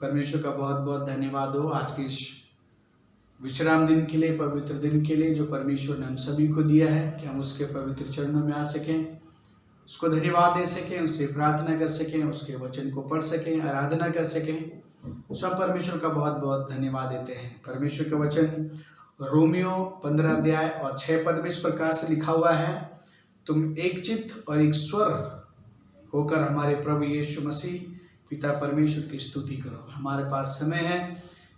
परमेश्वर का बहुत बहुत धन्यवाद हो आज के इस विश्राम दिन के लिए, पवित्र दिन के लिए जो परमेश्वर ने हम सभी को दिया है कि हम उसके पवित्र चरणों में आ सकें, उसको धन्यवाद दे सकें, उससे प्रार्थना कर सकें, उसके वचन को पढ़ सकें, आराधना कर सकें। सब परमेश्वर का बहुत बहुत धन्यवाद देते हैं। परमेश्वर का वचन रोमियो 15 अध्याय और 6 पद में इस प्रकार से लिखा हुआ है, तुम एक चित्त और एक स्वर होकर हमारे प्रभु यीशु मसीह पिता परमेश्वर की स्तुति करो। हमारे पास समय है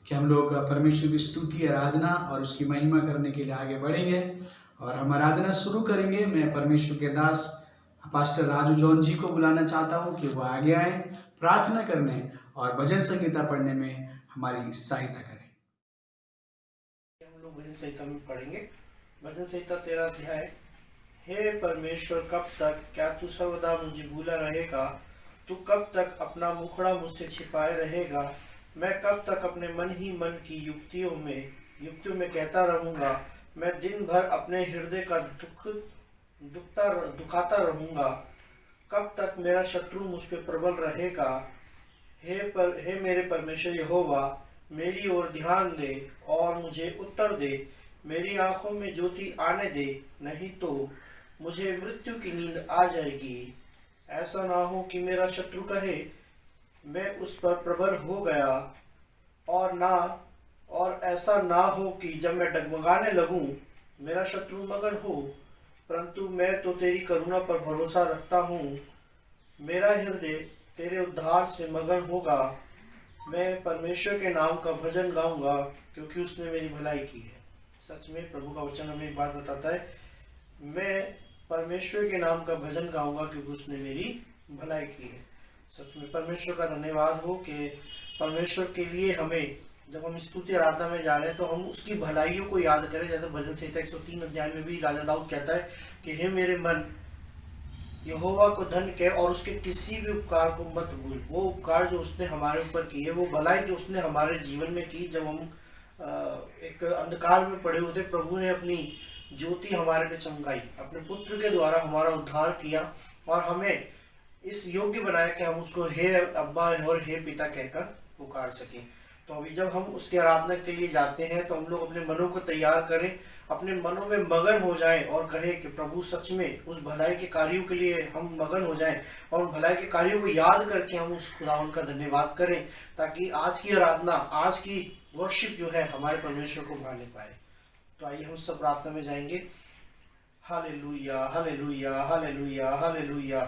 कि हम लोग परमेश्वर की स्तुति, आराधना और उसकी महिमा करने के लिए आगे बढ़ेंगे और हम आराधना शुरू करेंगे। मैं परमेश्वर के दास पास्टर राजू जॉन जी को बुलाना चाहता हूं कि वो आगे आए, प्रार्थना करने और भजन संगीता पढ़ने में हमारी सहायता करें। हम लोग भजन संहिता में पढ़ेंगे। भजन संहिता 13 अध्याय। हे परमेश्वर, कब तक? क्या तू सर्वदा मुझे भूला रहेगा? तू कब तक अपना मुखड़ा मुझसे छिपाए रहेगा? मैं कब तक अपने मन ही मन की युक्तियों में कहता रहूंगा? मैं दिन भर अपने हृदय का दुखाता रहूंगा। कब तक मेरा शत्रु मुझ पे प्रबल रहेगा? हे मेरे परमेश्वर यहोवा, मेरी ओर ध्यान दे और मुझे उत्तर दे। मेरी आंखों में ज्योति आने दे, नहीं तो मुझे मृत्यु की नींद आ जाएगी। ऐसा ना हो कि मेरा शत्रु कहे, मैं उस पर प्रबल हो गया, और ऐसा ना हो कि जब मैं डगमगाने लगूं मेरा शत्रु मगन हो। परंतु मैं तो तेरी करुणा पर भरोसा रखता हूँ। मेरा हृदय तेरे उद्धार से मगन होगा। मैं परमेश्वर के नाम का भजन गाऊंगा, क्योंकि उसने मेरी भलाई की है। सच में प्रभु का वचन हमें एक बात बताता है, मैं परमेश्वर के नाम का भजन गाऊंगा क्योंकि उसने मेरी भलाई की है। सच में परमेश्वर का धन्यवाद हो कि परमेश्वर के लिए हमें, जब हम स्तुति आराधना में जा रहे हैं तो हम उसकी भलाइयों को याद करें। जैसे भजन संहिता 103 अध्याय में भी राजा दाऊद कहता है कि हे मेरे मन, यहोवा को धन्य कह और उसके किसी भी उपकार को मत भूल। वो उपकार जो उसने हमारे ऊपर की है, वो भलाई जो उसने हमारे जीवन में की। जब हम एक अंधकार में पड़े हुए थे, प्रभु ने अपनी ज्योति हमारे पे चमकाई, अपने पुत्र के द्वारा हमारा उद्धार किया और हमें इस योग्य बनाया कि हम उसको हे अब्बा और हे पिता कहकर पुकार सकें। तो अभी जब हम उसकी आराधना के लिए जाते हैं तो हम लोग अपने मनों को तैयार करें, अपने मनों में मगन हो जाएं और कहें कि प्रभु सच में उस भलाई के कार्यों के लिए हम मगन हो जाएं और उन भलाई के कार्यों को याद करके हम उस खुदावन का धन्यवाद करें, ताकि आज की आराधना, आज की वर्शिप जो है हमारे परमेश्वर को भाने पाए। तो आइए हम सब प्रार्थना में जाएंगे। Hallelujah, hallelujah, hallelujah, hallelujah.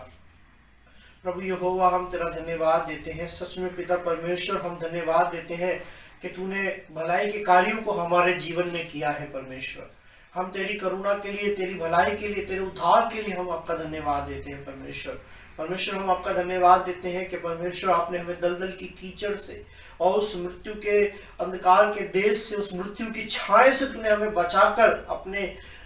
प्रभु यहोवा, हम तेरा धन्यवाद देते हैं। सच में पिता परमेश्वर, हम धन्यवाद देते हैं कि तूने भलाई के कार्यों को हमारे जीवन में किया है। परमेश्वर, हम तेरी करुणा के लिए, तेरी भलाई के लिए, तेरे उद्धार के लिए हम आपका धन्यवाद देते हैं। परमेश्वर, हम आपका धन्यवाद देते हैं कि परमेश्वर आपने हमें दलदल की कीचड़ से और उस मृत्यु के अंधकार के देश से, उस मृत्यु की छाए से तूने हमें बचाकर अपने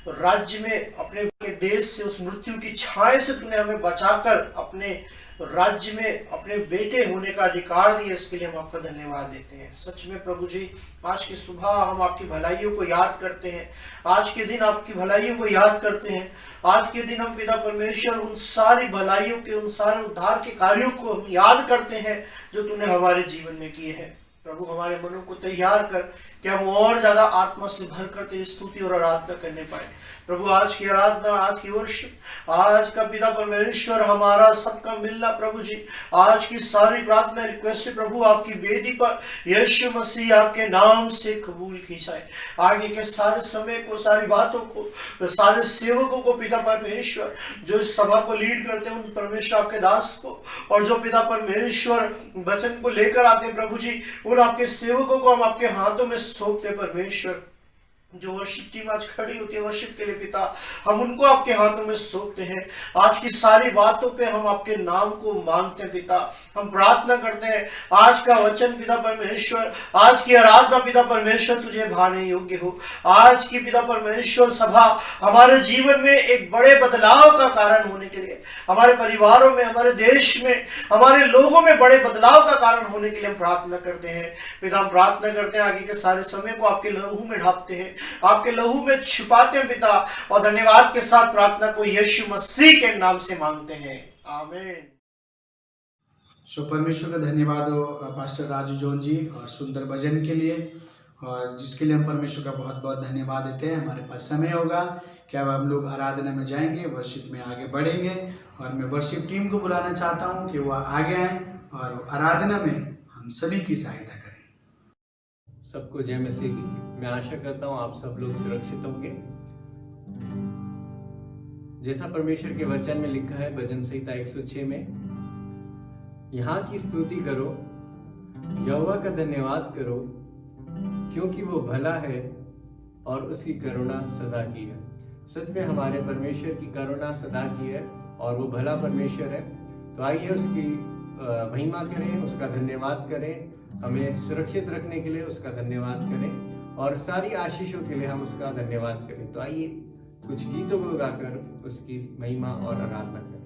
राज्य में, अपने देश से, उस मृत्यु की छाए से तूने हमें बचाकर अपने राज्य में अपने बेटे होने का अधिकार दिया। इसके लिए हम आपका धन्यवाद देते हैं। सच में प्रभु जी, आज की सुबह हम आपकी भलाइयों को याद करते हैं। आज के दिन आपकी भलाइयों को याद करते हैं। आज के दिन हम पिता परमेश्वर उन सारी भलाइयों के, उन सारे उद्धार के कार्यों को हम याद करते हैं जो तूने हमारे जीवन में किए हैं। प्रभु, हमारे मनों को तैयार कर कि हम और ज्यादा आत्मा से भर कर तेरी स्तुति और आराधना करने पाए। प्रभु, आज की आराधना, आज की वर्शिप, आज का पिता परमेश्वर हमारा सबका मिलना, प्रभु जी, आज की सारी प्रार्थना रिक्वेस्ट प्रभु आपकी वेदी पर यीशु मसीह आपके नाम से कबूल की जाए। आगे के सारे समय को, सारी बातों को, सारे सेवकों को पिता परमेश्वर, जो इस सभा को लीड करते हैं, उन परमेश्वर आपके दास को, और जो पिता परमेश्वर वचन को लेकर आते हैं, प्रभु जी, उन आपके सेवकों को हम आपके हाथों में सौंपते हैं। परमेश्वर, जो वर्शिप टीम आज खड़ी होती है वर्शिप के लिए पिता, हम उनको आपके हाथों में सौंपते हैं। आज की सारी बातों पे हम आपके नाम को मांगते हैं पिता। हम प्रार्थना करते हैं आज का वचन पिता परमेश्वर, आज की आराधना पिता परमेश्वर तुझे भाने योग्य हो। आज की पिता परमेश्वर सभा हमारे जीवन में एक बड़े बदलाव का कारण होने के लिए, हमारे परिवारों में, हमारे देश में, हमारे लोगों में बड़े बदलाव का कारण होने के लिए हम प्रार्थना करते हैं पिता। हम प्रार्थना करते हैं, आगे के सारे समय को आपके लहू में ढापते हैं, आपके लहू में छिपाते हैं पिता, और धन्यवाद के साथ प्रार्थना को यीशु मसीह के नाम से मांगते हैं, आमीन। सो परमेश्वर का धन्यवाद हो पास्टर राजू जॉन जी और सुंदर भजन के लिए, और जिसके लिए हम परमेश्वर का बहुत बहुत धन्यवाद देते हैं। हमारे पास समय होगा कि अब हम लोग आराधना में जाएंगे, वर्शिप में आगे बढ़ेंगे, और मैं वर्शिप टीम को बुलाना चाहता हूं कि वह आगे आए और आराधना में हम सभी की सहायता करें। सबको जय मसीह की। मैं आशा करता हूँ आप सब लोग सुरक्षित होंगे। जैसा परमेश्वर के वचन में लिखा है भजन संहिता 106 में, यहाँ की स्तुति करो, यहोवा का धन्यवाद करो, क्योंकि वो भला है और उसकी करुणा सदा की है। सच में हमारे परमेश्वर की करुणा सदा की है और वो भला परमेश्वर है। तो आइए उसकी महिमा करें, उसका धन्यवाद करें, हमें सुरक्षित रखने के लिए उसका धन्यवाद करें और सारी आशीषों के लिए हम उसका धन्यवाद करें। तो आइए कुछ गीतों को गाकर उसकी महिमा और आराधना करें।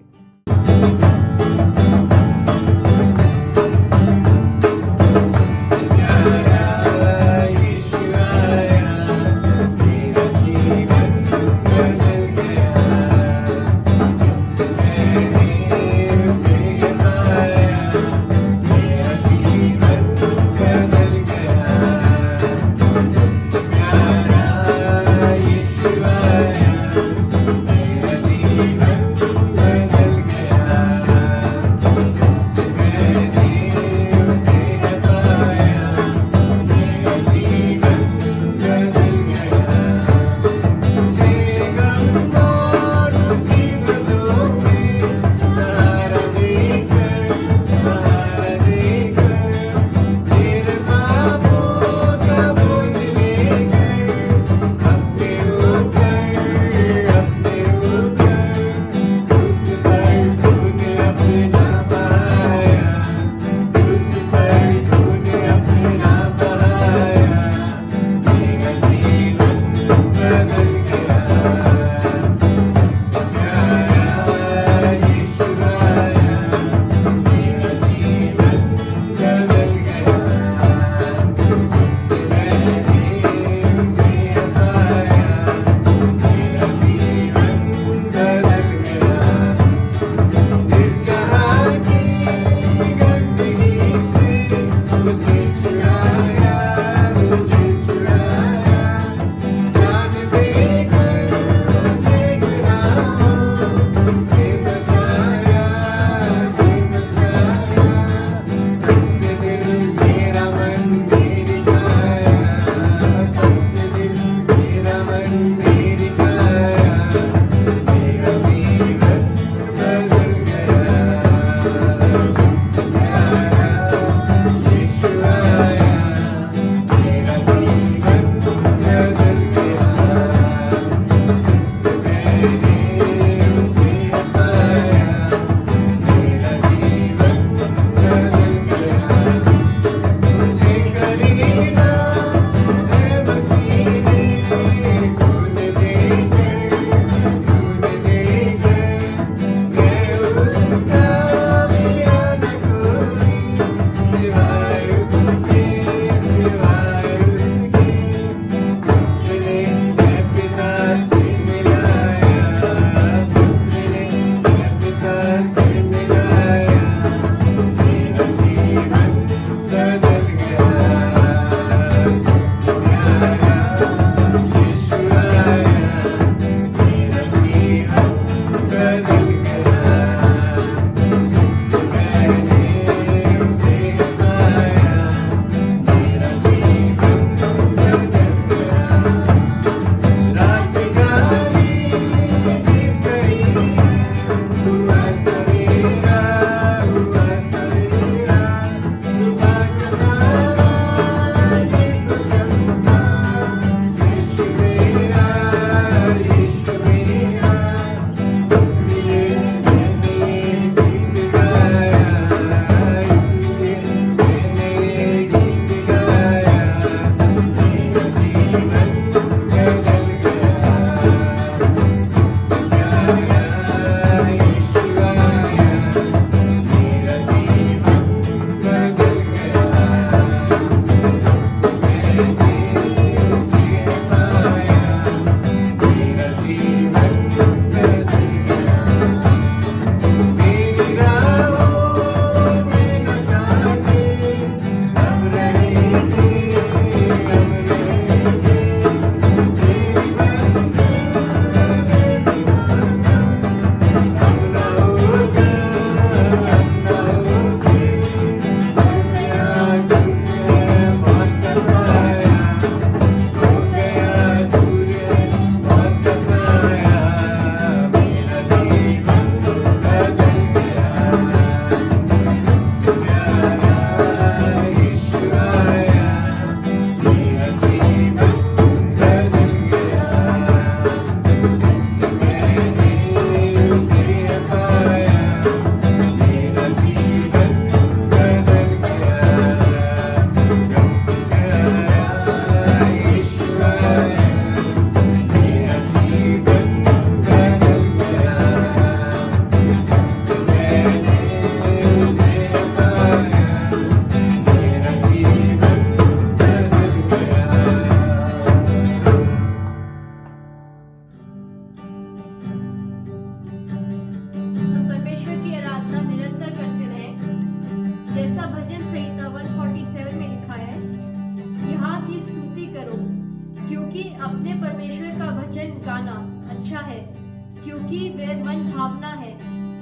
क्योंकि वे मन भावना है,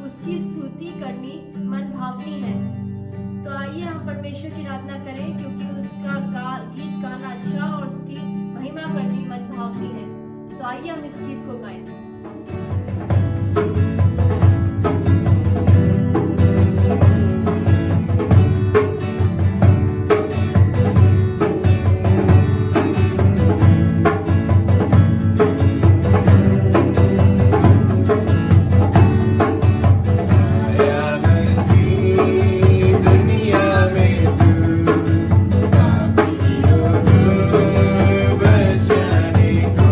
उसकी स्तुति करनी मन भावनी है। तो आइए हम परमेश्वर की आराधना करें, क्योंकि उसका गीत गाना अच्छा और उसकी महिमा करनी मन भावनी है। तो आइए हम इस गीत को गाएं। बचाने को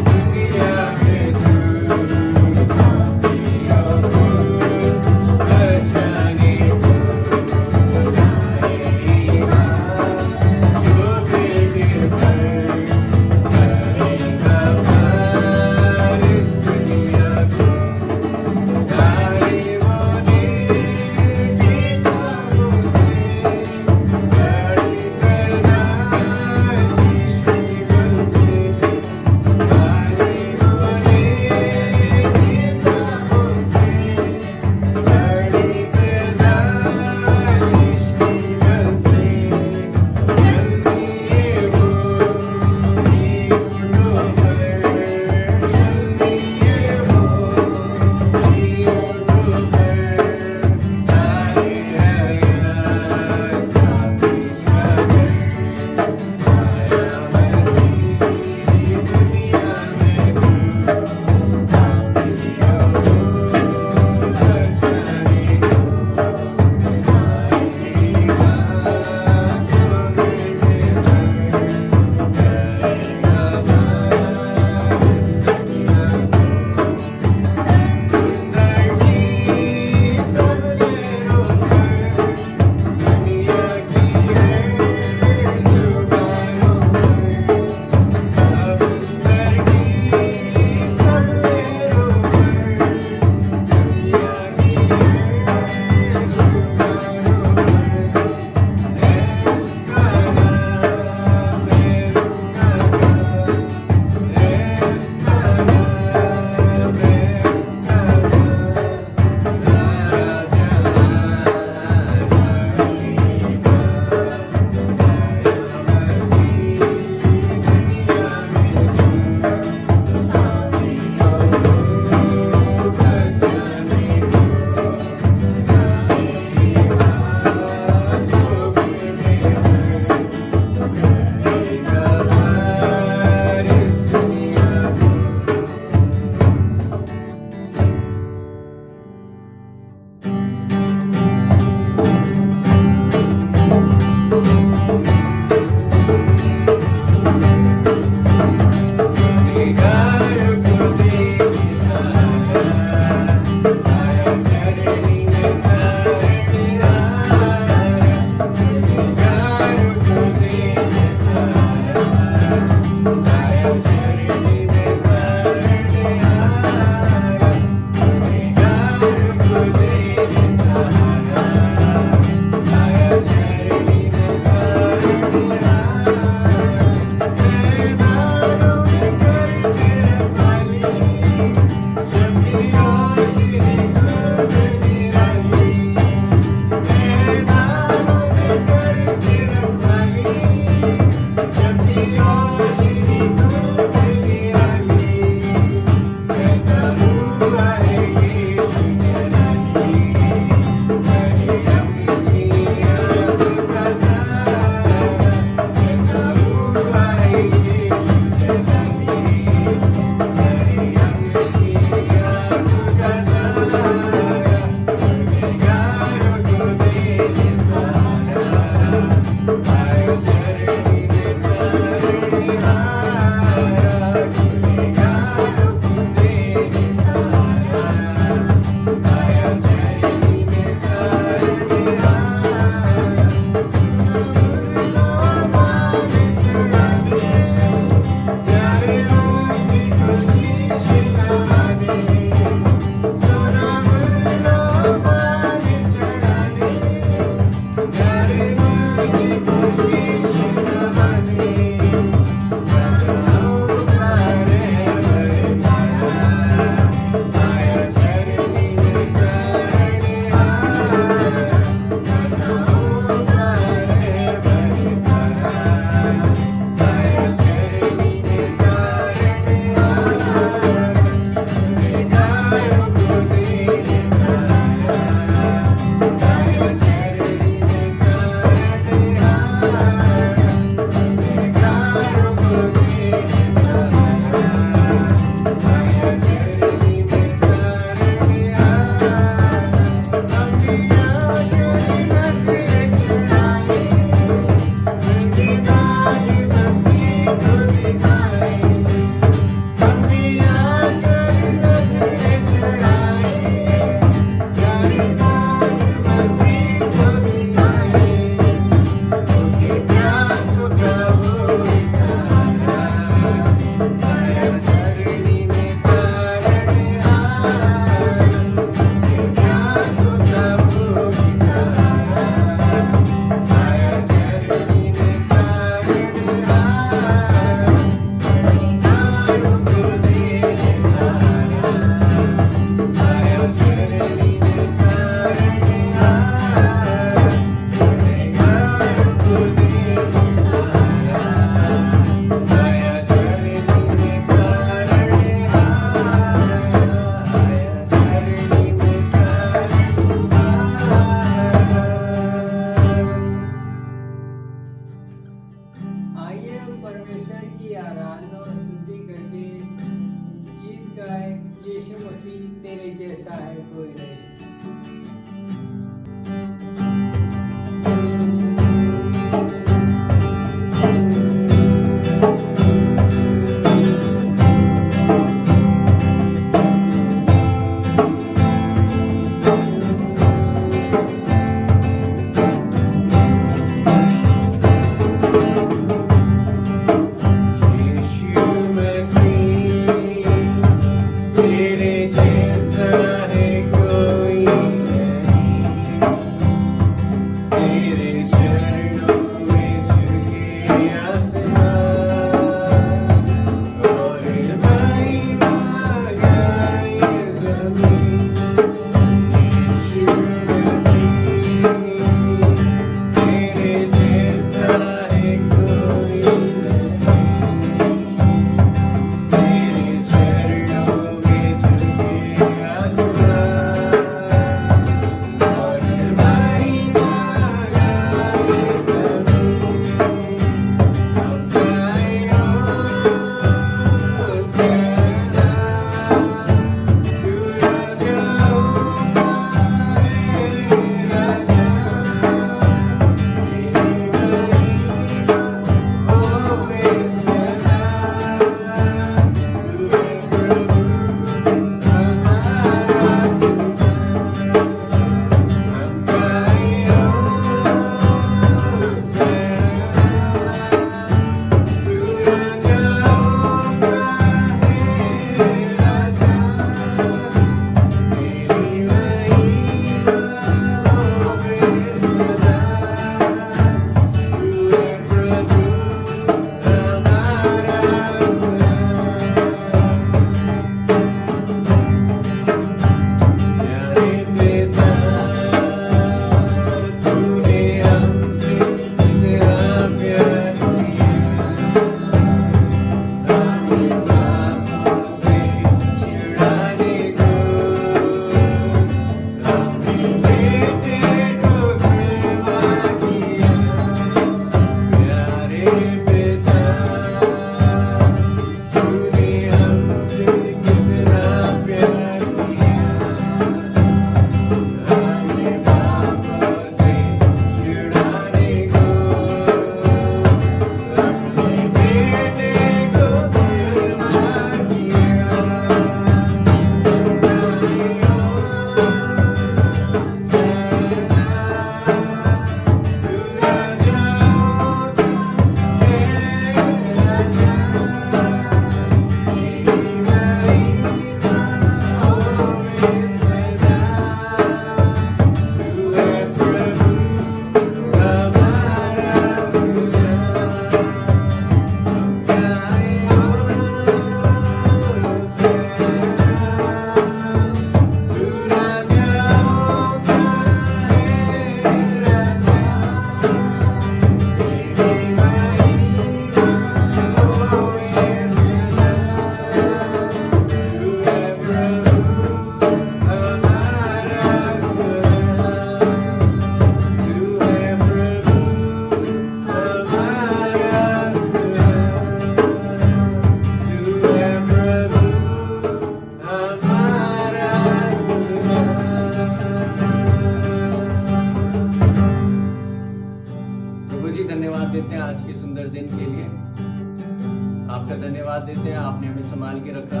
आपका धन्यवाद देते हैं, आपने हमें संभाल के रखा।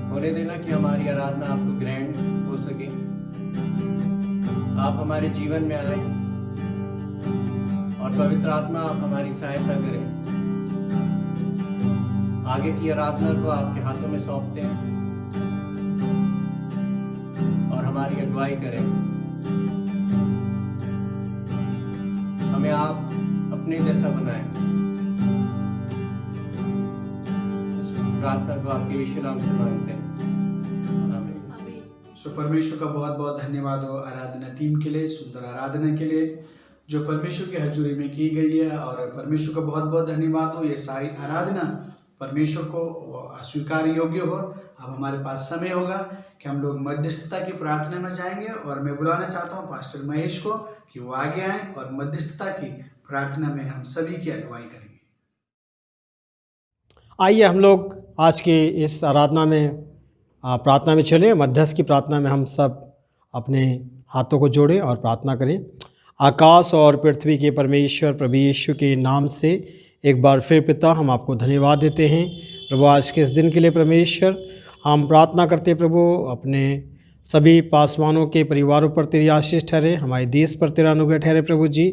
होने देना कि हमारी आराधना आपको ग्रैंड हो सके, आप हमारे जीवन में आए और पवित्र आत्मा आप हमारी सहायता करें। आगे की आराधना को आपके हाथों में सौंपते हैं और हमारी अगुवाई करें। हमें आप अपने जैसा बनाएं। इस प्रार्थना को आपके यीशु नाम से मांगते हैं, आमीन। सो परमेश्वर का बहुत बहुत धन्यवाद हो आराधना टीम के लिए, सुंदर आराधना के लिए जो परमेश्वर की हजूरी में की गई है। और परमेश्वर का बहुत बहुत धन्यवाद हो, ये सारी आराधना परमेश्वर को स्वीकार योग्य हो। अब हमारे पास समय होगा कि हम लोग मध्यस्थता की प्रार्थना में जाएंगे और मैं बुलाना चाहता हूँ पास्टर महेश को कि वो आगे आए और मध्यस्थता की प्रार्थना में हम सभी की अगुवाई करेंगे। आइए हम लोग आज के इस आराधना में प्रार्थना में चले। मध्यस्थ की प्रार्थना में हम सब अपने हाथों को जोड़ें और प्रार्थना करें। आकाश और पृथ्वी के परमेश्वर प्रभु यीशु के नाम से एक बार फिर पिता हम आपको धन्यवाद देते हैं प्रभु आज के इस दिन के लिए। परमेश्वर हम प्रार्थना करते प्रभु अपने सभी पासवानों के परिवारों पर तेरी आशीष ठहरे, हमारे देश पर तेरा अनुग्रह ठहरे प्रभु जी।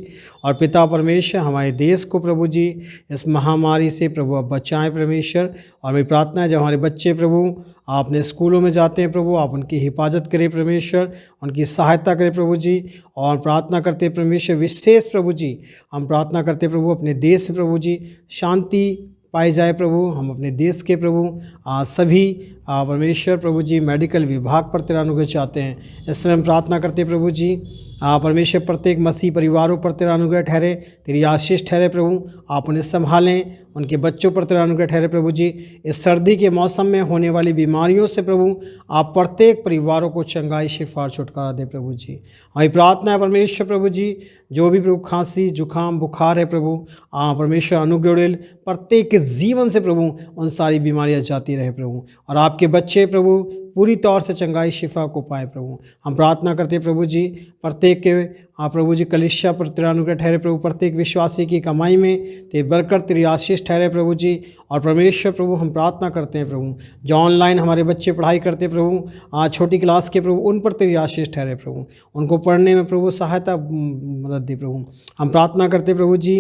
और पिता परमेश्वर हमारे देश को प्रभु जी इस महामारी से प्रभु आप बचाएं परमेश्वर। और मेरी प्रार्थना है जब हमारे बच्चे प्रभु आपने स्कूलों में जाते हैं प्रभु, आप उनकी हिफाजत करें परमेश्वर, उनकी सहायता करें प्रभु जी। और प्रार्थना करते परमेश्वर विशेष प्रभु जी, हम प्रार्थना करते प्रभु अपने देश से प्रभु जी शांति पाई जाए प्रभु। हम अपने देश के प्रभु सभी परमेश्वर प्रभु जी मेडिकल विभाग पर तेरा अनुग्रह चाहते हैं। इस समय हम प्रार्थना करते प्रभु जी परमेश्वर प्रत्येक मसीह परिवारों पर तेरा अनुग्रह ठहरे, तेरी आशीष ठहरे प्रभु। आप उन्हें संभालें, उनके बच्चों पर तेरा अनुग्रह ठहरे प्रभु जी। इस सर्दी के मौसम में होने वाली बीमारियों से प्रभु आप प्रत्येक परिवारों को चंगाई शिफा और छुटकारा दे प्रभु जी। हमारी प्रार्थना है परमेश्वर प्रभु जी, जो भी प्रभु खांसी जुकाम बुखार है प्रभु परमेश्वर अनुग्रह प्रत्येक के जीवन से प्रभु उन सारी बीमारियां जाती रहे प्रभु। और आपके बच्चे प्रभु पूरी तौर से चंगाई शिफा को पाए प्रभु। हम प्रार्थना करते प्रभु जी प्रत्येक के प्रभु जी कलिसिया पर तेरा अनुग्रह ठहरे प्रभु। प्रत्येक विश्वासी की कमाई में तेरी बरकत तेरी आशीष ठहरे प्रभु जी। और परमेश्वर प्रभु हम प्रार्थना करते हैं प्रभु जो ऑनलाइन हमारे बच्चे पढ़ाई करते प्रभु छोटी क्लास के प्रभु, उन पर तेरी आशीष ठहरे प्रभु। उनको पढ़ने में प्रभु सहायता मदद दे प्रभु। हम प्रार्थना करते प्रभु जी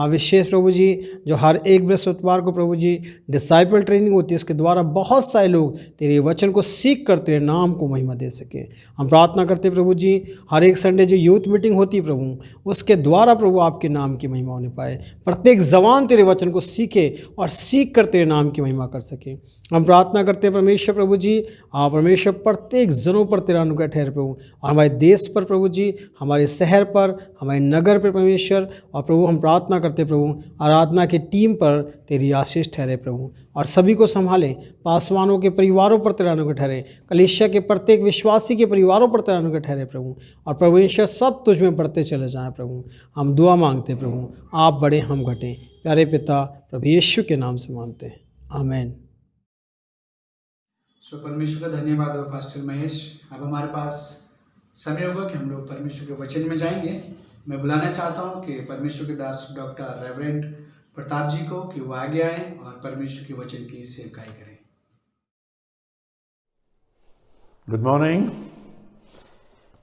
विशेष प्रभु जी जो हर एक बृहस्पतिवार को प्रभु जी डिसाइपल ट्रेनिंग होती है, उसके द्वारा बहुत सारे लोग तेरे वचन को सीख कर तेरे नाम को महिमा दे सके। हम प्रार्थना करते प्रभु जी हर एक संडे जो यूथ मीटिंग होती है प्रभु, उसके द्वारा प्रभु आपके नाम की महिमा होने पाए। प्रत्येक जवान तेरे वचन को सीखे और सीख कर तेरे नाम की महिमा कर सके। हम प्रार्थना करते हैं परमेश्वर प्रभु जी परमेश्वर प्रत्येक जनों पर तेरा अनुग्रह ठहरे प्रभु। और हमारे देश पर प्रभु जी, हमारे शहर पर, हमारे नगर पर परमेश्वर। और प्रभु हम प्रार्थना करते प्रभु आराधना की टीम पर तेरी आशीष ठहरे प्रभु। और सभी को संभाले, पासवानों के परिवारों पर तेरा अनुग्रह ठहरे, कलीसिया के प्रत्येक विश्वासी के परिवारों पर तेरा अनुग्रह ठहरे प्रभु। और परमेश्वर सब तुझ में बढ़ते चले जाएं प्रभु। हम दुआ मांगते प्रभु, आप बड़े हम घटें, प्यारे पिता प्रभु यीशु के नाम से मांगते हैं, आमीन। सो परमेश्वर का धन्यवाद हो पास्टर महेश। अब हमारे पास समय होगा कि हम लोग परमेश्वर के वचन में जाएंगे। मैं बुलाना चाहता हूँ कि परमेश्वर के दास डॉक्टर रेवरेंड प्रताप जी को कि वो आगे आए और परमेश्वर के वचन की सेवकाई करें। Good morning.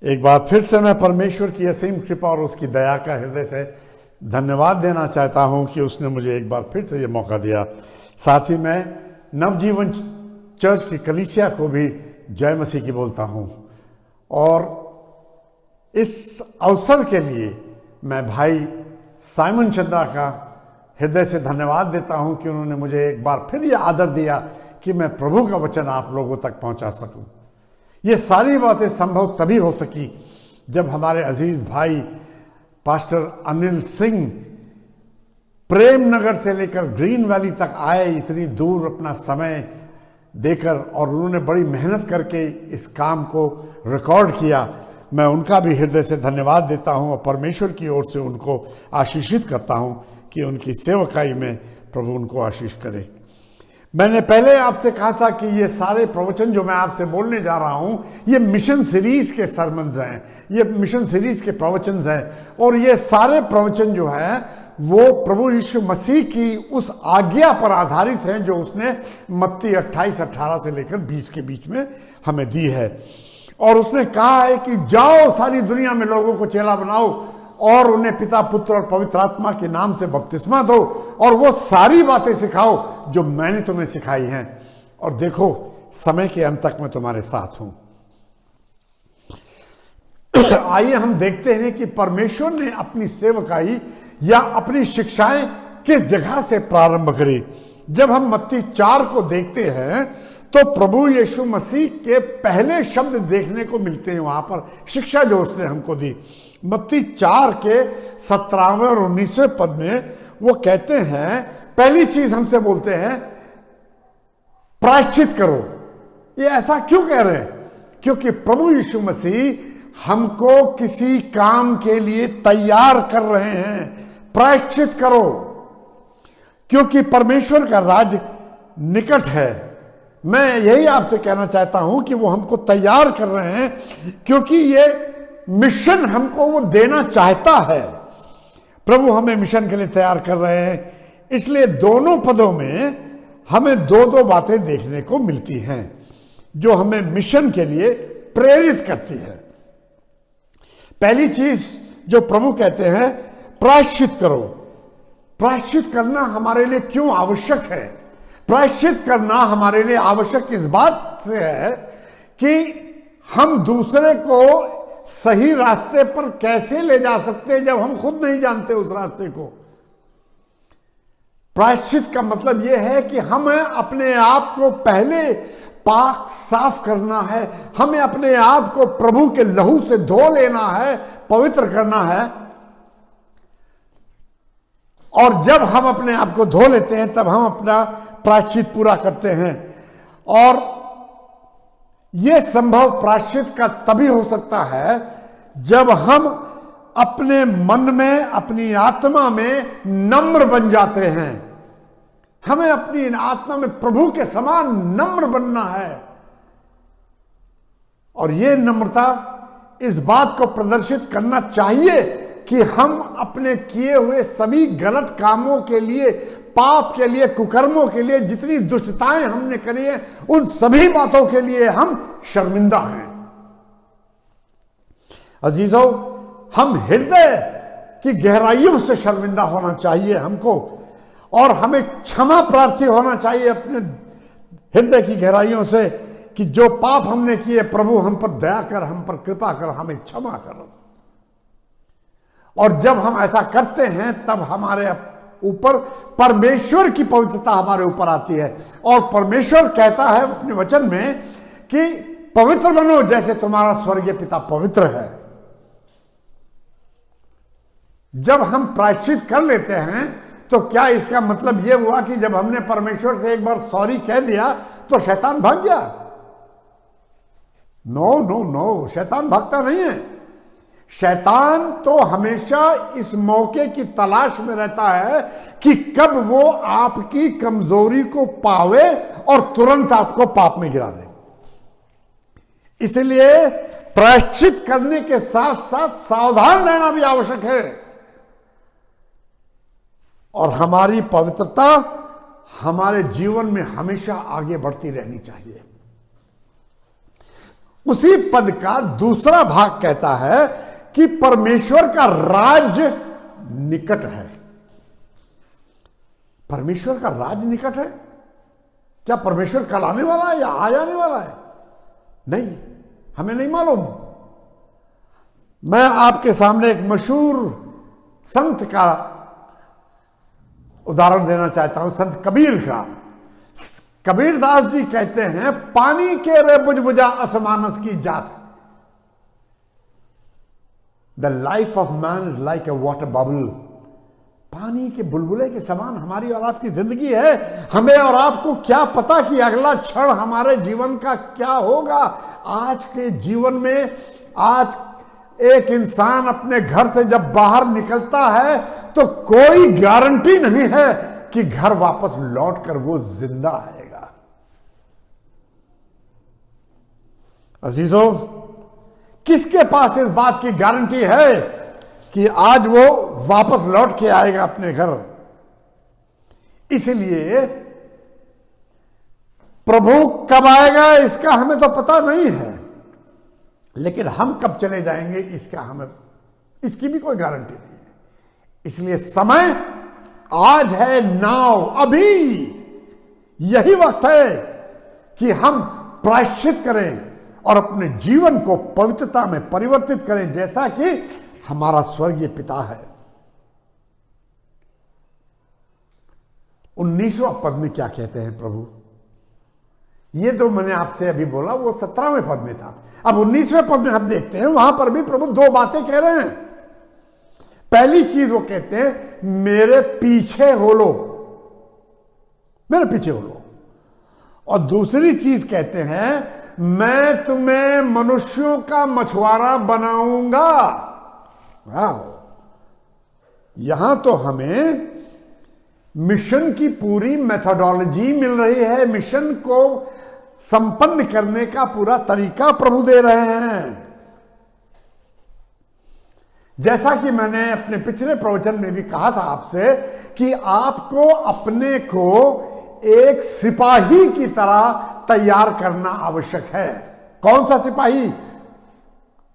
एक बार फिर से मैं परमेश्वर की असीम कृपा और उसकी दया का हृदय से धन्यवाद देना चाहता हूं कि उसने मुझे एक बार फिर से ये मौका दिया। साथ ही मैं नवजीवन चर्च की कलीसिया को भी जय मसीह की बोलता हूं। और इस अवसर के लिए मैं भाई साइमन चंदा का हृदय से धन्यवाद देता हूं कि उन्होंने मुझे एक बार फिर ये आदर दिया कि मैं प्रभु का वचन आप लोगों तक पहुंचा सकूं। ये सारी बातें संभव तभी हो सकी जब हमारे अजीज भाई पास्टर अनिल सिंह प्रेम नगर से लेकर ग्रीन वैली तक आए, इतनी दूर अपना समय देकर, और उन्होंने बड़ी मेहनत करके इस काम को रिकॉर्ड किया। मैं उनका भी हृदय से धन्यवाद देता हूं और परमेश्वर की ओर से उनको आशीषित करता हूं कि उनकी सेवकाई में प्रभु उनको आशीष करे। मैंने पहले आपसे कहा था कि ये सारे प्रवचन जो मैं आपसे बोलने जा रहा हूं, ये मिशन सीरीज के सरमन्स हैं, ये मिशन सीरीज के प्रवचन हैं। और ये सारे प्रवचन जो हैं वो प्रभु यीशु मसीह की उस आज्ञा पर आधारित हैं जो उसने मत्ती 28:18 से लेकर 20 के बीच में हमें दी है। और उसने कहा है कि जाओ सारी दुनिया में लोगों को चेला बनाओ और उन्हें पिता पुत्र और पवित्र आत्मा के नाम से बपतिस्मा दो और वो सारी बातें सिखाओ जो मैंने तुम्हें सिखाई हैं। और देखो समय के अंत तक मैं तुम्हारे साथ हूं। आइए हम देखते हैं कि परमेश्वर ने अपनी सेवकाई या अपनी शिक्षाएं किस जगह से प्रारंभ करी। जब हम मत्ती 4 को देखते हैं तो प्रभु यीशु मसीह के पहले शब्द देखने को मिलते हैं वहां पर, शिक्षा जो उसने हमको दी। मत्ती 4 के 17वें और 19वें पद में वो कहते हैं, पहली चीज हमसे बोलते हैं प्रायश्चित करो। ये ऐसा क्यों कह रहे हैं? क्योंकि प्रभु यीशु मसीह हमको किसी काम के लिए तैयार कर रहे हैं। प्रायश्चित करो क्योंकि परमेश्वर का राज निकट है। मैं यही आपसे कहना चाहता हूं कि वो हमको तैयार कर रहे हैं क्योंकि ये मिशन हमको वो देना चाहता है। प्रभु हमें मिशन के लिए तैयार कर रहे हैं। इसलिए दोनों पदों में हमें दो बातें देखने को मिलती हैं जो हमें मिशन के लिए प्रेरित करती है। पहली चीज जो प्रभु कहते हैं, प्रायश्चित करो। प्रायश्चित करना हमारे लिए क्यों आवश्यक है? प्रायश्चित करना हमारे लिए आवश्यक इस बात से है कि हम दूसरे को सही रास्ते पर कैसे ले जा सकते हैं जब हम खुद नहीं जानते उस रास्ते को। प्रायश्चित का मतलब यह है कि हमें अपने आप को पहले पाक साफ करना है, हमें अपने आप को प्रभु के लहू से धो लेना है, पवित्र करना है। और जब हम अपने आप को धो लेते हैं तब हम अपना प्रायश्चित पूरा करते हैं। और यह संभव प्रायश्चित का तभी हो सकता है जब हम अपने मन में, अपनी आत्मा में नम्र बन जाते हैं। हमें अपनी आत्मा में प्रभु के समान नम्र बनना है। और यह नम्रता इस बात को प्रदर्शित करना चाहिए कि हम अपने किए हुए सभी गलत कामों के लिए, पाप के लिए, कुकर्मों के लिए, जितनी दुष्टताएं हमने करी है, उन सभी बातों के लिए हम शर्मिंदा हैं। अजीजों, हम हृदय की गहराइयों से शर्मिंदा होना चाहिए हमको, और हमें क्षमा प्रार्थी होना चाहिए अपने हृदय की गहराइयों से कि जो पाप हमने किए, प्रभु हम पर दया कर, हम पर कृपा कर, हमें क्षमा कर। और जब हम ऐसा करते हैं तब हमारे ऊपर परमेश्वर की पवित्रता हमारे ऊपर आती है। और परमेश्वर कहता है अपने वचन में कि पवित्र बनो जैसे तुम्हारा स्वर्गीय पिता पवित्र है। जब हम प्रायश्चित कर लेते हैं तो क्या इसका मतलब यह हुआ कि जब हमने परमेश्वर से एक बार सॉरी कह दिया तो शैतान भाग गया? नो नो नो, शैतान भागता नहीं है। शैतान तो हमेशा इस मौके की तलाश में रहता है कि कब वो आपकी कमजोरी को पावे और तुरंत आपको पाप में गिरा दे। इसलिए प्रायश्चित करने के साथ साथ सावधान रहना भी आवश्यक है। और हमारी पवित्रता हमारे जीवन में हमेशा आगे बढ़ती रहनी चाहिए। उसी पद का दूसरा भाग कहता है कि परमेश्वर का राज्य निकट है। परमेश्वर का राज्य निकट है। क्या परमेश्वर कल आने वाला है या आ जाने वाला है? नहीं, हमें नहीं मालूम। मैं आपके सामने एक मशहूर संत का उदाहरण देना चाहता हूं, संत कबीर का। कबीरदास जी कहते हैं, पानी के रे बुझबुझा असमानस की जात। The life of man is like a water bubble. पानी के बुलबुले के समान हमारी और आपकी जिंदगी है। हमें और आपको क्या पता कि अगला क्षण हमारे जीवन का क्या होगा। आज के जीवन में, आज एक इंसान अपने घर से जब बाहर निकलता है तो कोई गारंटी नहीं है कि घर वापस लौटकर वो जिंदा आएगा। अजीजों, किसके पास इस बात की गारंटी है कि आज वो वापस लौट के आएगा अपने घर? इसलिए प्रभु कब आएगा इसका हमें तो पता नहीं है, लेकिन हम कब चले जाएंगे इसकी भी कोई गारंटी नहीं है। इसलिए समय आज है, नाउ, अभी यही वक्त है कि हम प्रायश्चित करें और अपने जीवन को पवित्रता में परिवर्तित करें जैसा कि हमारा स्वर्गीय पिता है। 19वां पद में क्या कहते हैं प्रभु? ये तो मैंने आपसे अभी बोला वो 17वें पद में था। अब 19वें पद में हम देखते हैं, वहां पर भी प्रभु दो बातें कह रहे हैं। पहली चीज वो कहते हैं, मेरे पीछे हो लो, मेरे पीछे हो लो। और दूसरी चीज कहते हैं, मैं तुम्हें मनुष्यों का मछुआरा बनाऊंगा। वाह! यहां तो हमें मिशन की पूरी मेथोडोलॉजी मिल रही है, मिशन को संपन्न करने का पूरा तरीका प्रभु दे रहे हैं। जैसा कि मैंने अपने पिछले प्रवचन में भी कहा था आपसे कि आपको अपने को एक सिपाही की तरह तैयार करना आवश्यक है। कौन सा सिपाही?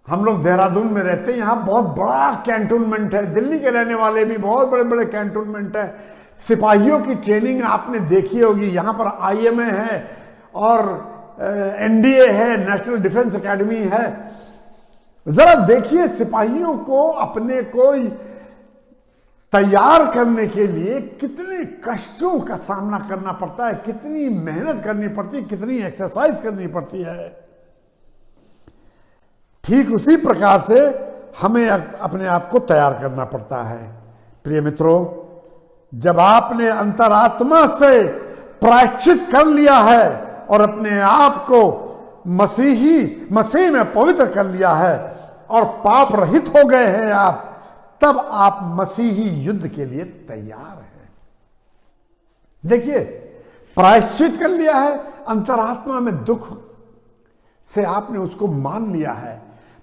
हम लोग देहरादून में रहते हैं, यहाँ बहुत बड़ा कैंटोनमेंट है, दिल्ली के रहने वाले भी बहुत बड़े बड़े कैंटोनमेंट है। सिपाहियों की ट्रेनिंग आपने देखी होगी, यहाँ पर IMA है और NDA है, नेशनल डिफेंस एकेडमी है। जरा देखिए सिपाहियों को अपने को तैयार करने के लिए कितने कष्टों का सामना करना पड़ता है, कितनी मेहनत करनी पड़ती है, कितनी एक्सरसाइज करनी पड़ती है। ठीक उसी प्रकार से हमें अपने आप को तैयार करना पड़ता है। प्रिय मित्रों, जब आपने अंतरात्मा से प्रायश्चित कर लिया है और अपने आप को मसीह में पवित्र कर लिया है और पाप रहित हो गए हैं आप, तब आप मसीही युद्ध के लिए तैयार हैं। देखिए, प्रायश्चित कर लिया है, अंतरात्मा में दुख से आपने उसको मान लिया है,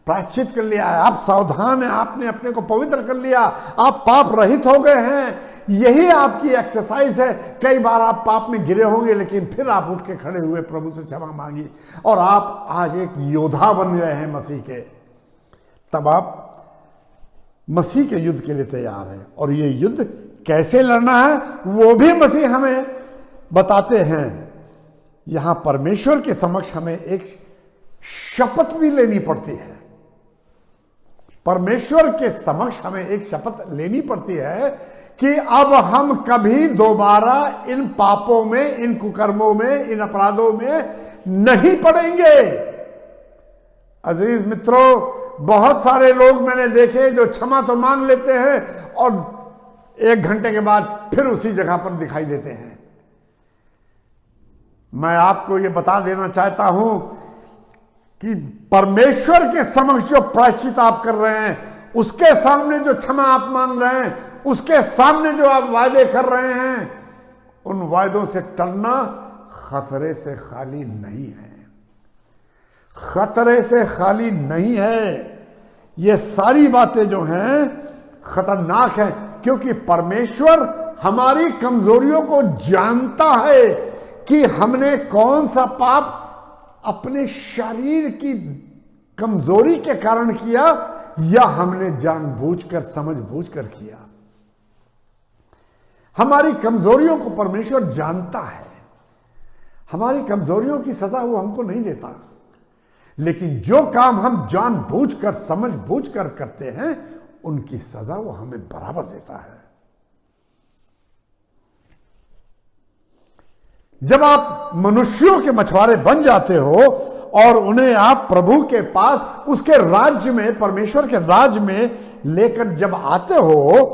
प्रायश्चित कर लिया है, आप सावधान हैं, आपने अपने को पवित्र कर लिया, आप पाप रहित हो गए हैं। यही आपकी एक्सरसाइज है। कई बार आप पाप में गिरे होंगे, लेकिन फिर आप उठ के खड़े हुए, प्रभु से क्षमा मांगी और आप आज एक योद्धा बन गए हैं मसीह के। तब आप मसीह के युद्ध के लिए तैयार हैं। और ये युद्ध कैसे लड़ना है वो भी मसीह हमें बताते हैं। यहां परमेश्वर के समक्ष हमें एक शपथ भी लेनी पड़ती है। परमेश्वर के समक्ष हमें एक शपथ लेनी पड़ती है कि अब हम कभी दोबारा इन पापों में, इन कुकर्मों में, इन अपराधों में नहीं पड़ेंगे। अजीज मित्रों, बहुत सारे लोग मैंने देखे जो क्षमा तो मांग लेते हैं और 1 घंटे के बाद फिर उसी जगह पर दिखाई देते हैं। मैं आपको यह बता देना चाहता हूं कि परमेश्वर के समक्ष जो प्रायश्चित आप कर रहे हैं, उसके सामने जो क्षमा आप मांग रहे हैं, उसके सामने जो आप वायदे कर रहे हैं, उन वायदों से टलना खतरे से खाली नहीं है। खतरे से खाली नहीं है। ये सारी बातें जो हैं खतरनाक हैं, क्योंकि परमेश्वर हमारी कमजोरियों को जानता है कि हमने कौन सा पाप अपने शरीर की कमजोरी के कारण किया या हमने जानबूझकर, समझबूझकर किया। हमारी कमजोरियों को परमेश्वर जानता है। हमारी कमजोरियों की सजा वो हमको नहीं देता, लेकिन जो काम हम जानबूझकर, समझबूझकर करते हैं, उनकी सजा वो हमें बराबर देता है। जब आप मनुष्यों के मछुआरे बन जाते हो और उन्हें आप प्रभु के पास, उसके राज्य में, परमेश्वर के राज्य में लेकर जब आते हो,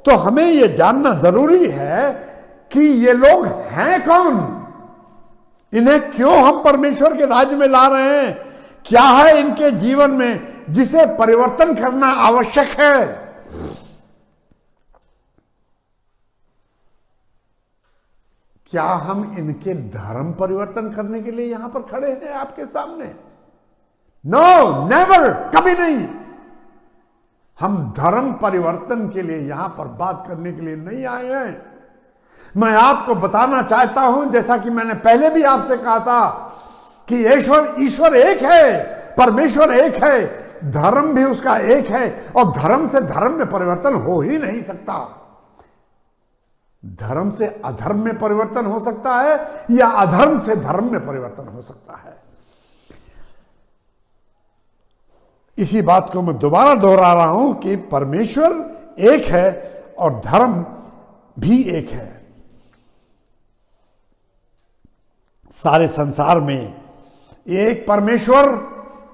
तो हमें यह जानना जरूरी है कि ये लोग हैं कौन, इन्हें क्यों हम परमेश्वर के राज्य में ला रहे हैं, क्या है इनके जीवन में जिसे परिवर्तन करना आवश्यक है। क्या हम इनके धर्म परिवर्तन करने के लिए यहां पर खड़े हैं आपके सामने? नो, नेवर, कभी नहीं। हम धर्म परिवर्तन के लिए यहां पर बात करने के लिए नहीं आए हैं। मैं आपको बताना चाहता हूं, जैसा कि मैंने पहले भी आपसे कहा था, कि ईश्वर एक है, परमेश्वर एक है, धर्म भी उसका एक है, और धर्म से धर्म में परिवर्तन हो ही नहीं सकता। धर्म से अधर्म में परिवर्तन हो सकता है या अधर्म से धर्म में परिवर्तन हो सकता है। इसी बात को मैं दोबारा दोहरा रहा हूं कि परमेश्वर एक है और धर्म भी एक है। सारे संसार में एक परमेश्वर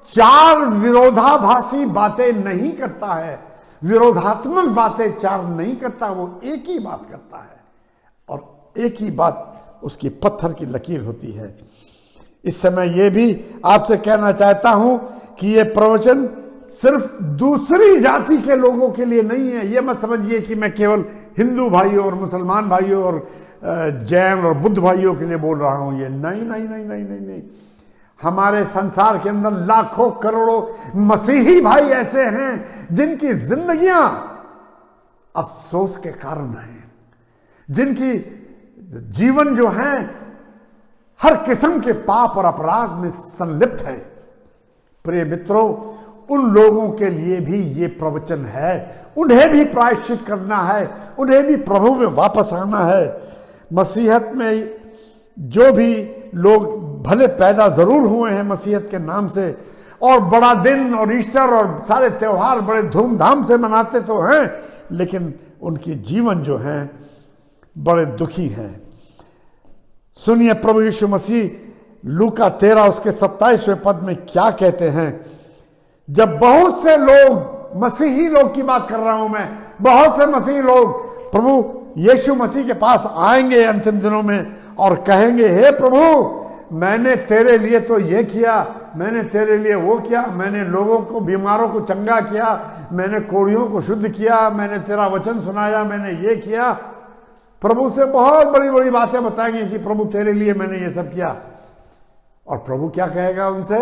4 विरोधाभासी बातें नहीं करता है, विरोधात्मक बातें 4 नहीं करता, वो एक ही बात करता है और एक ही बात उसकी पत्थर की लकीर होती है। इस समय यह भी आपसे कहना चाहता हूं कि यह प्रवचन सिर्फ दूसरी जाति के लोगों के लिए नहीं है। यह मत समझिए कि मैं केवल हिंदू भाइयों और मुसलमान भाइयों और जैन और बुद्ध भाइयों के लिए बोल रहा हूं। ये नहीं नहीं नहीं नहीं नहीं नहीं। हमारे संसार के अंदर लाखों करोड़ों मसीही भाई ऐसे हैं जिनकी जिंदगियां अफसोस के कारण हैं, जिनकी जीवन जो है हर किस्म के पाप और अपराध में संलिप्त है। प्रिय मित्रों, उन लोगों के लिए भी ये प्रवचन है, उन्हें भी प्रायश्चित करना है, उन्हें भी प्रभु में वापस आना है। मसीहत में जो भी लोग भले पैदा जरूर हुए हैं मसीहत के नाम से, और बड़ा दिन और ईस्टर और सारे त्योहार बड़े धूमधाम से मनाते तो हैं, लेकिन उनके जीवन जो हैं बड़े दुखी हैं। सुनिए प्रभु यीशु मसीह लूका 13 उसके 27वें पद में क्या कहते हैं। जब बहुत से लोग, मसीही लोग की बात कर रहा हूं मैं, बहुत से मसीही लोग प्रभु यीशु मसीह के पास आएंगे अंतिम दिनों में और कहेंगे, हे प्रभु, मैंने तेरे लिए तो ये किया, मैंने तेरे लिए वो किया, मैंने लोगों को, बीमारों को चंगा किया, मैंने कोढ़ियों को शुद्ध किया, मैंने तेरा वचन सुनाया, मैंने ये किया। प्रभु से बहुत बड़ी बड़ी बातें बताएंगे कि प्रभु तेरे लिए मैंने ये सब किया। और प्रभु क्या कहेगा उनसे?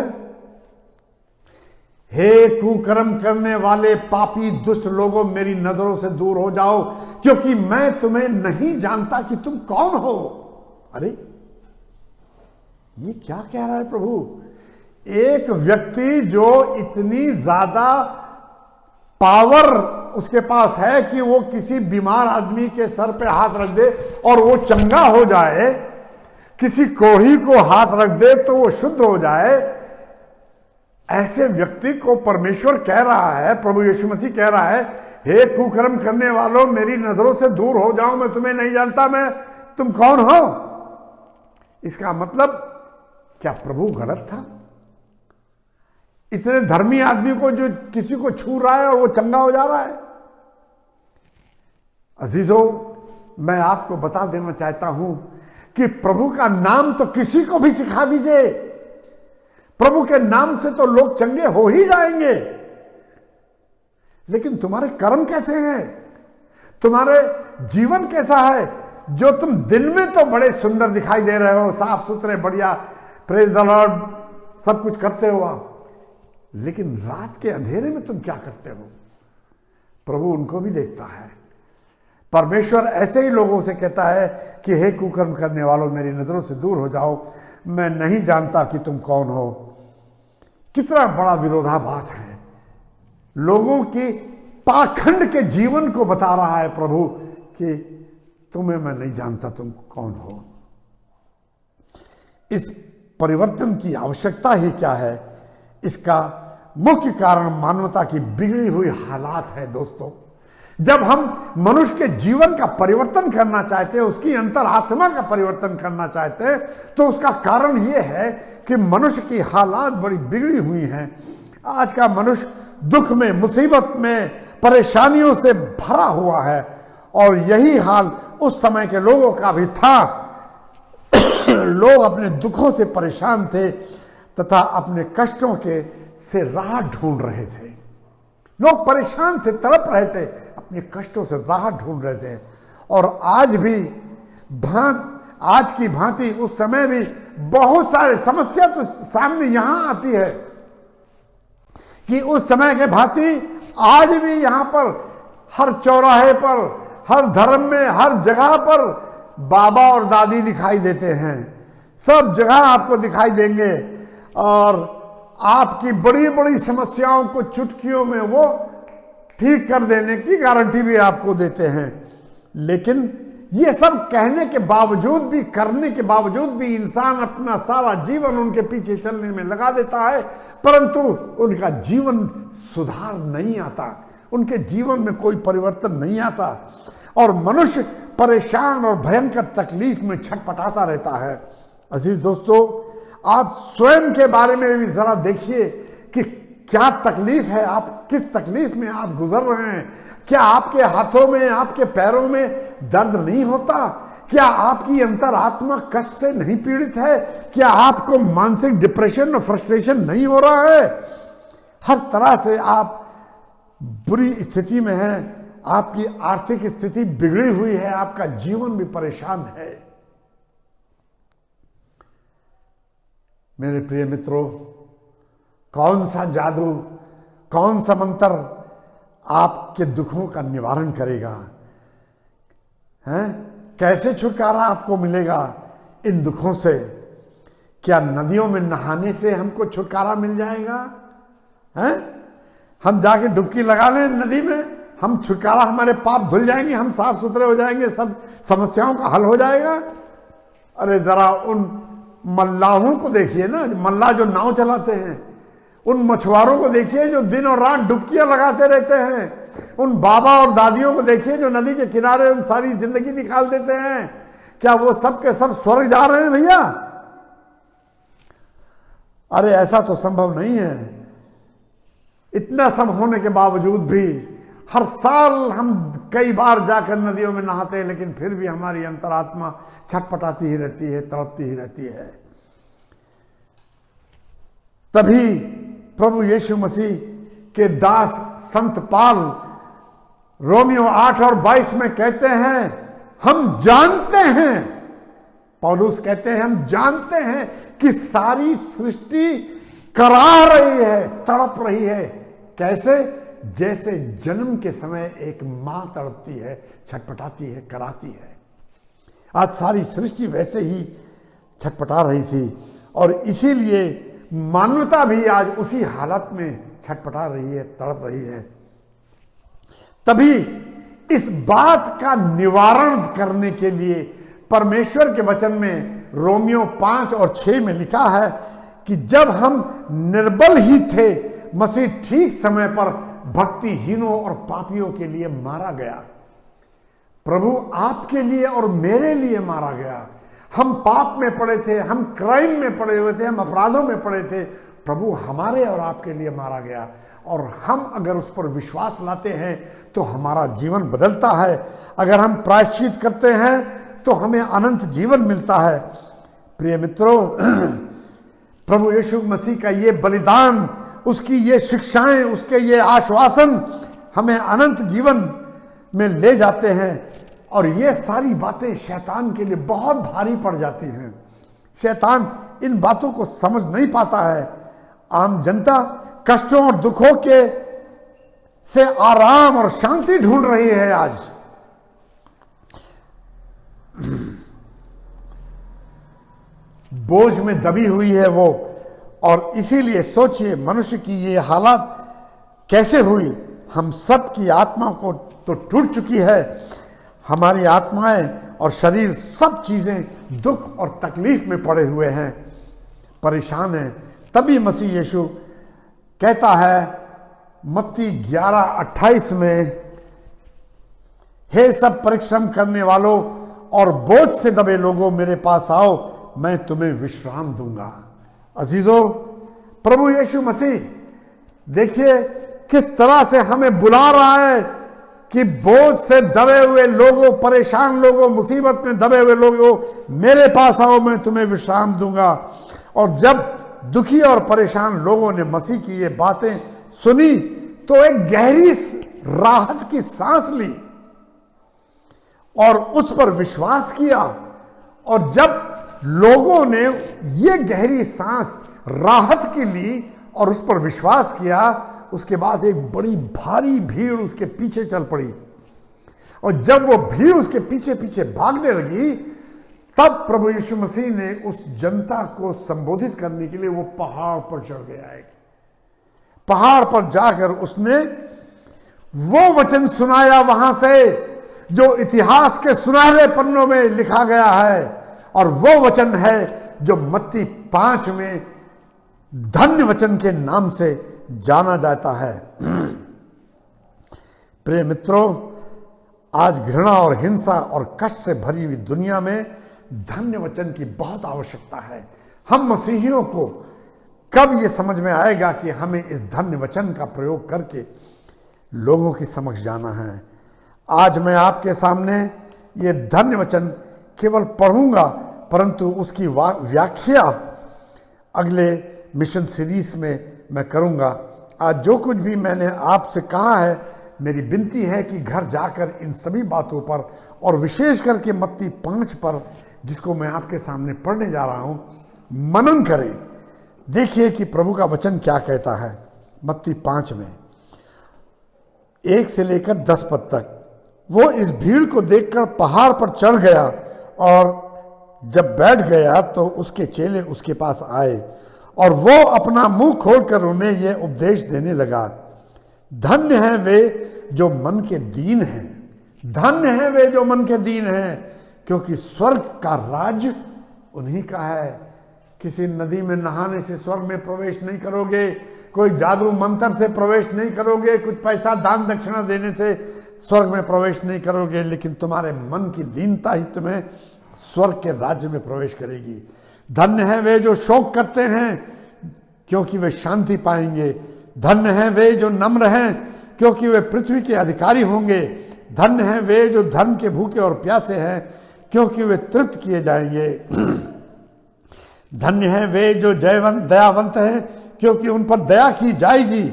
हे कुकर्म करने वाले पापी दुष्ट लोगों, मेरी नजरों से दूर हो जाओ, क्योंकि मैं तुम्हें नहीं जानता कि तुम कौन हो। अरे ये क्या कह रहा है प्रभु? एक व्यक्ति जो इतनी ज्यादा पावर उसके पास है कि वो किसी बीमार आदमी के सर पे हाथ रख दे और वो चंगा हो जाए, किसी कोढ़ी को हाथ रख दे तो वो शुद्ध हो जाए, ऐसे व्यक्ति को परमेश्वर कह रहा है, प्रभु यीशु मसीह कह रहा है, हे कुकर्म करने वालों, मेरी नजरों से दूर हो जाओ, मैं तुम्हें नहीं जानता, मैं तुम कौन हो। इसका मतलब क्या प्रभु गलत था? इतने धर्मी आदमी को जो किसी को छू रहा है और वो चंगा हो जा रहा है। अजीजों, मैं आपको बता देना चाहता हूं कि प्रभु का नाम तो किसी को भी सिखा दीजिए, प्रभु के नाम से तो लोग चंगे हो ही जाएंगे। लेकिन तुम्हारे कर्म कैसे हैं? तुम्हारे जीवन कैसा है? जो तुम दिन में तो बड़े सुंदर दिखाई दे रहे हो, साफ सुथरे, बढ़िया, प्रेज द लॉर्ड, सब कुछ करते हो आप, लेकिन रात के अंधेरे में तुम क्या करते हो? प्रभु उनको भी देखता है। परमेश्वर ऐसे ही लोगों से कहता है कि हे कुकर्म करने वालों, मेरी नजरों से दूर हो जाओ, मैं नहीं जानता कि तुम कौन हो। कितना बड़ा विरोधाभास है। लोगों की पाखंड के जीवन को बता रहा है प्रभु कि तुम्हें मैं नहीं जानता, तुम कौन हो। इस परिवर्तन की आवश्यकता ही क्या है? इसका मुख्य कारण मानवता की बिगड़ी हुई हालात है। दोस्तों, जब हम मनुष्य के जीवन का परिवर्तन करना चाहते हैं, उसकी अंतरात्मा का परिवर्तन करना चाहते हैं, तो उसका कारण यह है कि मनुष्य की हालात बड़ी बिगड़ी हुई हैं। आज का मनुष्य दुख में, मुसीबत में, परेशानियों से भरा हुआ है, और यही हाल उस समय के लोगों का भी था। लोग अपने दुखों से परेशान थे तथा अपने कष्टों के से राहत ढूंढ रहे थे। लोग परेशान थे, तड़प रहे थे, अपने कष्टों से राहत ढूंढ रहे थे। और आज भी आज की भांति उस समय भी बहुत सारे समस्या तो सामने यहां आती है कि उस समय के भांति आज भी यहां पर हर चौराहे पर, हर धर्म में, हर जगह पर बाबा और दादी दिखाई देते हैं। सब जगह आपको दिखाई देंगे और आपकी बड़ी बड़ी समस्याओं को चुटकियों में वो ठीक कर देने की गारंटी भी आपको देते हैं। लेकिन ये सब कहने के बावजूद भी, करने के बावजूद भी इंसान अपना सारा जीवन उनके पीछे चलने में लगा देता है, परंतु उनका जीवन सुधार नहीं आता, उनके जीवन में कोई परिवर्तन नहीं आता और मनुष्य परेशान और भयंकर तकलीफ में छटपटाता रहता है। अजीज दोस्तों, आप स्वयं के बारे में भी जरा देखिए कि क्या तकलीफ है, आप किस तकलीफ में आप गुजर रहे हैं। क्या आपके हाथों में, आपके पैरों में दर्द नहीं होता? क्या आपकी अंतरात्मा कष्ट से नहीं पीड़ित है? क्या आपको मानसिक डिप्रेशन और फ्रस्ट्रेशन नहीं हो रहा है? हर तरह से आप बुरी स्थिति में हैं, आपकी आर्थिक स्थिति बिगड़ी हुई है, आपका जीवन भी परेशान है। मेरे प्रिय मित्रों, कौन सा जादू, कौन सा मंत्र आपके दुखों का निवारण करेगा? हैं? कैसे छुटकारा आपको मिलेगा इन दुखों से? क्या नदियों में नहाने से हमको छुटकारा मिल जाएगा? हैं? हम जाके डुबकी लगा लें नदी में, हम छुटकारा, हमारे पाप धुल जाएंगे, हम साफ सुथरे हो जाएंगे, सब समस्याओं का हल हो जाएगा। अरे जरा उन मल्लाहों को देखिए ना, मल्लाह जो नाव चलाते हैं, उन मछुआरों को देखिए जो दिन और रात डुबकियां लगाते रहते हैं, उन बाबा और दादियों को देखिए जो नदी के किनारे उन सारी जिंदगी निकाल देते हैं। क्या वो सब के सब स्वर्ग जा रहे हैं भैया? अरे ऐसा तो संभव नहीं है। इतना सब होने के बावजूद भी हर साल हम कई बार जाकर नदियों में नहाते हैं, लेकिन फिर भी हमारी अंतरात्मा छटपटाती ही रहती है, तड़पती ही रहती है। तभी प्रभु यीशु मसीह के दास संत पाल रोमियो 8 और 22 में कहते हैं, हम जानते हैं, पौलुस कहते हैं, हम जानते हैं कि सारी सृष्टि कराह रही है, तड़प रही है। कैसे? जैसे जन्म के समय एक मां तड़पती है, छटपटाती है, कराती है। आज सारी सृष्टि वैसे ही छटपटा रही थी और इसीलिए मानवता भी आज उसी हालत में छटपटा रही है, तड़प रही है। तभी इस बात का निवारण करने के लिए परमेश्वर के वचन में रोमियो 5 और 6 में लिखा है कि जब हम निर्बल ही थे, मसीह ठीक समय पर भक्तिहीनों और पापियों के लिए मारा गया। प्रभु आपके लिए और मेरे लिए मारा गया। हम पाप में पड़े थे, हम क्राइम में पड़े हुए थे, हम अपराधों में पड़े थे। प्रभु हमारे और आपके लिए मारा गया और हम अगर उस पर विश्वास लाते हैं तो हमारा जीवन बदलता है। अगर हम प्रायश्चित करते हैं तो हमें अनंत जीवन मिलता है। प्रिय मित्रों, प्रभु यीशु मसीह का ये बलिदान, उसकी ये शिक्षाएं, उसके ये आश्वासन हमें अनंत जीवन में ले जाते हैं। और ये सारी बातें शैतान के लिए बहुत भारी पड़ जाती हैं। शैतान इन बातों को समझ नहीं पाता है। आम जनता कष्टों और दुखों के से आराम और शांति ढूंढ रही है आज। बोझ में दबी हुई है वो, और इसीलिए सोचिए मनुष्य की ये हालत कैसे हुई। हम सब की आत्मा को तो टूट चुकी है। हमारी आत्माएं और शरीर सब चीजें दुख और तकलीफ में पड़े हुए हैं, परेशान हैं। तभी मसीह यीशु कहता है मत्ती 11:28 में, हे सब परिश्रम करने वालों और बोझ से दबे लोगों, मेरे पास आओ, मैं तुम्हें विश्राम दूंगा। अजीजों, प्रभु यीशु मसीह देखिए किस तरह से हमें बुला रहा है कि बोझ से दबे हुए लोगों, परेशान लोगों, मुसीबत में दबे हुए लोगों, मेरे पास आओ, मैं तुम्हें विश्राम दूंगा। और जब दुखी और परेशान लोगों ने मसीह की ये बातें सुनी तो एक गहरी राहत की सांस ली और उस पर विश्वास किया। और जब लोगों ने ये गहरी सांस राहत की ली और उस पर विश्वास किया, उसके बाद एक बड़ी भारी भीड़ उसके पीछे चल पड़ी। और जब वो भीड़ उसके पीछे पीछे भागने लगी, तब प्रभु यीशु मसीह ने उस जनता को संबोधित करने के लिए वो पहाड़ पर चढ़ गया। एक पहाड़ पर जाकर उसने वो वचन सुनाया वहां से जो इतिहास के सुनहरे पन्नों में लिखा गया है। और वो वचन है जो मत्ती 5 में धन्य वचन के नाम से जाना जाता है। प्रिय मित्रों, आज घृणा और हिंसा और कष्ट से भरी हुई दुनिया में धन्य वचन की बहुत आवश्यकता है। हम मसीहियों को कब ये समझ में आएगा कि हमें इस धन्य वचन का प्रयोग करके लोगों की समक्ष जाना है। आज मैं आपके सामने ये धन्य वचन केवल पढ़ूंगा, परंतु उसकी व्याख्या अगले मिशन सीरीज में मैं करूंगा। आज जो कुछ भी मैंने आपसे कहा है, मेरी विनती है कि घर जाकर इन सभी बातों पर और विशेष करके मत्ती 5 पर, जिसको मैं आपके सामने पढ़ने जा रहा हूं, मनन करें। देखिए कि प्रभु का वचन क्या कहता है। मत्ती 5 में 1 से लेकर 10 पद तक। वो इस भीड़ को देखकर पहाड़ पर चढ़ गया और जब बैठ गया तो उसके चेले उसके पास आए और वो अपना मुंह खोलकर उन्हें यह उपदेश देने लगा, धन्य हैं वे जो मन के दीन हैं, धन्य हैं वे जो मन के दीन हैं, क्योंकि स्वर्ग का राज उन्हीं का है। किसी नदी में नहाने से स्वर्ग में प्रवेश नहीं करोगे, कोई जादू मंत्र से प्रवेश नहीं करोगे, कुछ पैसा दान दक्षिणा देने से स्वर्ग में प्रवेश नहीं करोगे, लेकिन तुम्हारे मन की दीनता ही तुम्हें स्वर्ग के राज्य में प्रवेश करेगी। धन्य हैं वे जो शोक करते हैं, क्योंकि वे शांति पाएंगे। धन्य हैं वे जो नम्र हैं, क्योंकि वे पृथ्वी के अधिकारी होंगे। धन्य हैं वे जो धर्म के भूखे और प्यासे हैं, क्योंकि वे तृप्त किए जाएंगे। धन्य हैं वे जो दयावंत हैं, क्योंकि उन पर दया की जाएगी।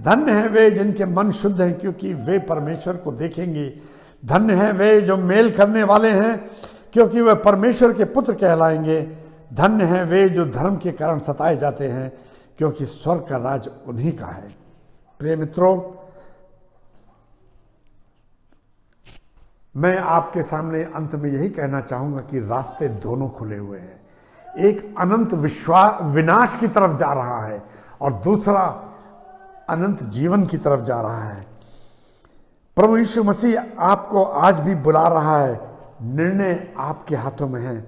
धन्य हैं वे जिनके मन शुद्ध हैं, क्योंकि वे परमेश्वर को देखेंगे। धन्य हैं वे जो मेल करने वाले हैं, क्योंकि वे परमेश्वर के पुत्र कहलाएंगे। धन्य हैं वे जो धर्म के कारण सताए जाते हैं, क्योंकि स्वर्ग का राज उन्हीं का है। प्रिय मित्रों, मैं आपके सामने अंत में यही कहना चाहूंगा कि रास्ते दोनों खुले हुए हैं। एक अनंत विनाश की तरफ जा रहा है और दूसरा अनंत जीवन की तरफ जा रहा है। प्रभु यीशु मसीह आपको आज भी बुला रहा है, निर्णय आपके हाथों में है।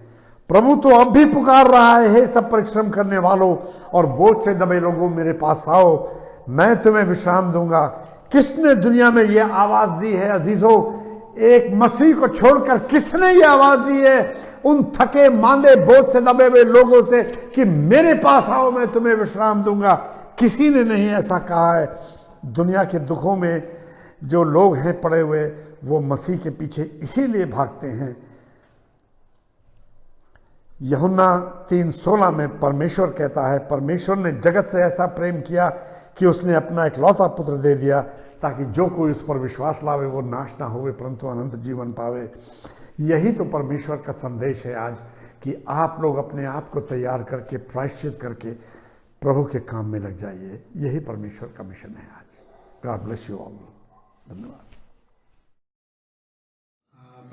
प्रभु तो अब भी पुकार रहा है, हे सब परिश्रम करने वालों और बोझ से दबे लोगों, मेरे पास आओ, मैं तुम्हें विश्राम दूंगा। किसने दुनिया में यह आवाज दी है अजीजों? एक मसीह को छोड़कर किसने ये आवाज दी है उन थके मांदे बोझ से दबे हुए लोगों से कि मेरे पास आओ, मैं तुम्हें विश्राम दूंगा? किसी ने नहीं ऐसा कहा है। दुनिया के दुखों में जो लोग हैं पड़े हुए, वो मसीह के पीछे इसीलिए भागते हैं। यूहन्ना 3:16 में परमेश्वर कहता है, परमेश्वर ने जगत से ऐसा प्रेम किया कि उसने अपना इकलौता पुत्र दे दिया, ताकि जो कोई उस पर विश्वास लावे वो नाश ना होवे परंतु अनंत जीवन पावे। यही तो परमेश्वर का संदेश है आज, कि आप लोग अपने आप को तैयार करके प्रायश्चित करके प्रभु के काम में लग जाइए। यही परमेश्वर का मिशन है आज। God bless you all. धन्यवाद।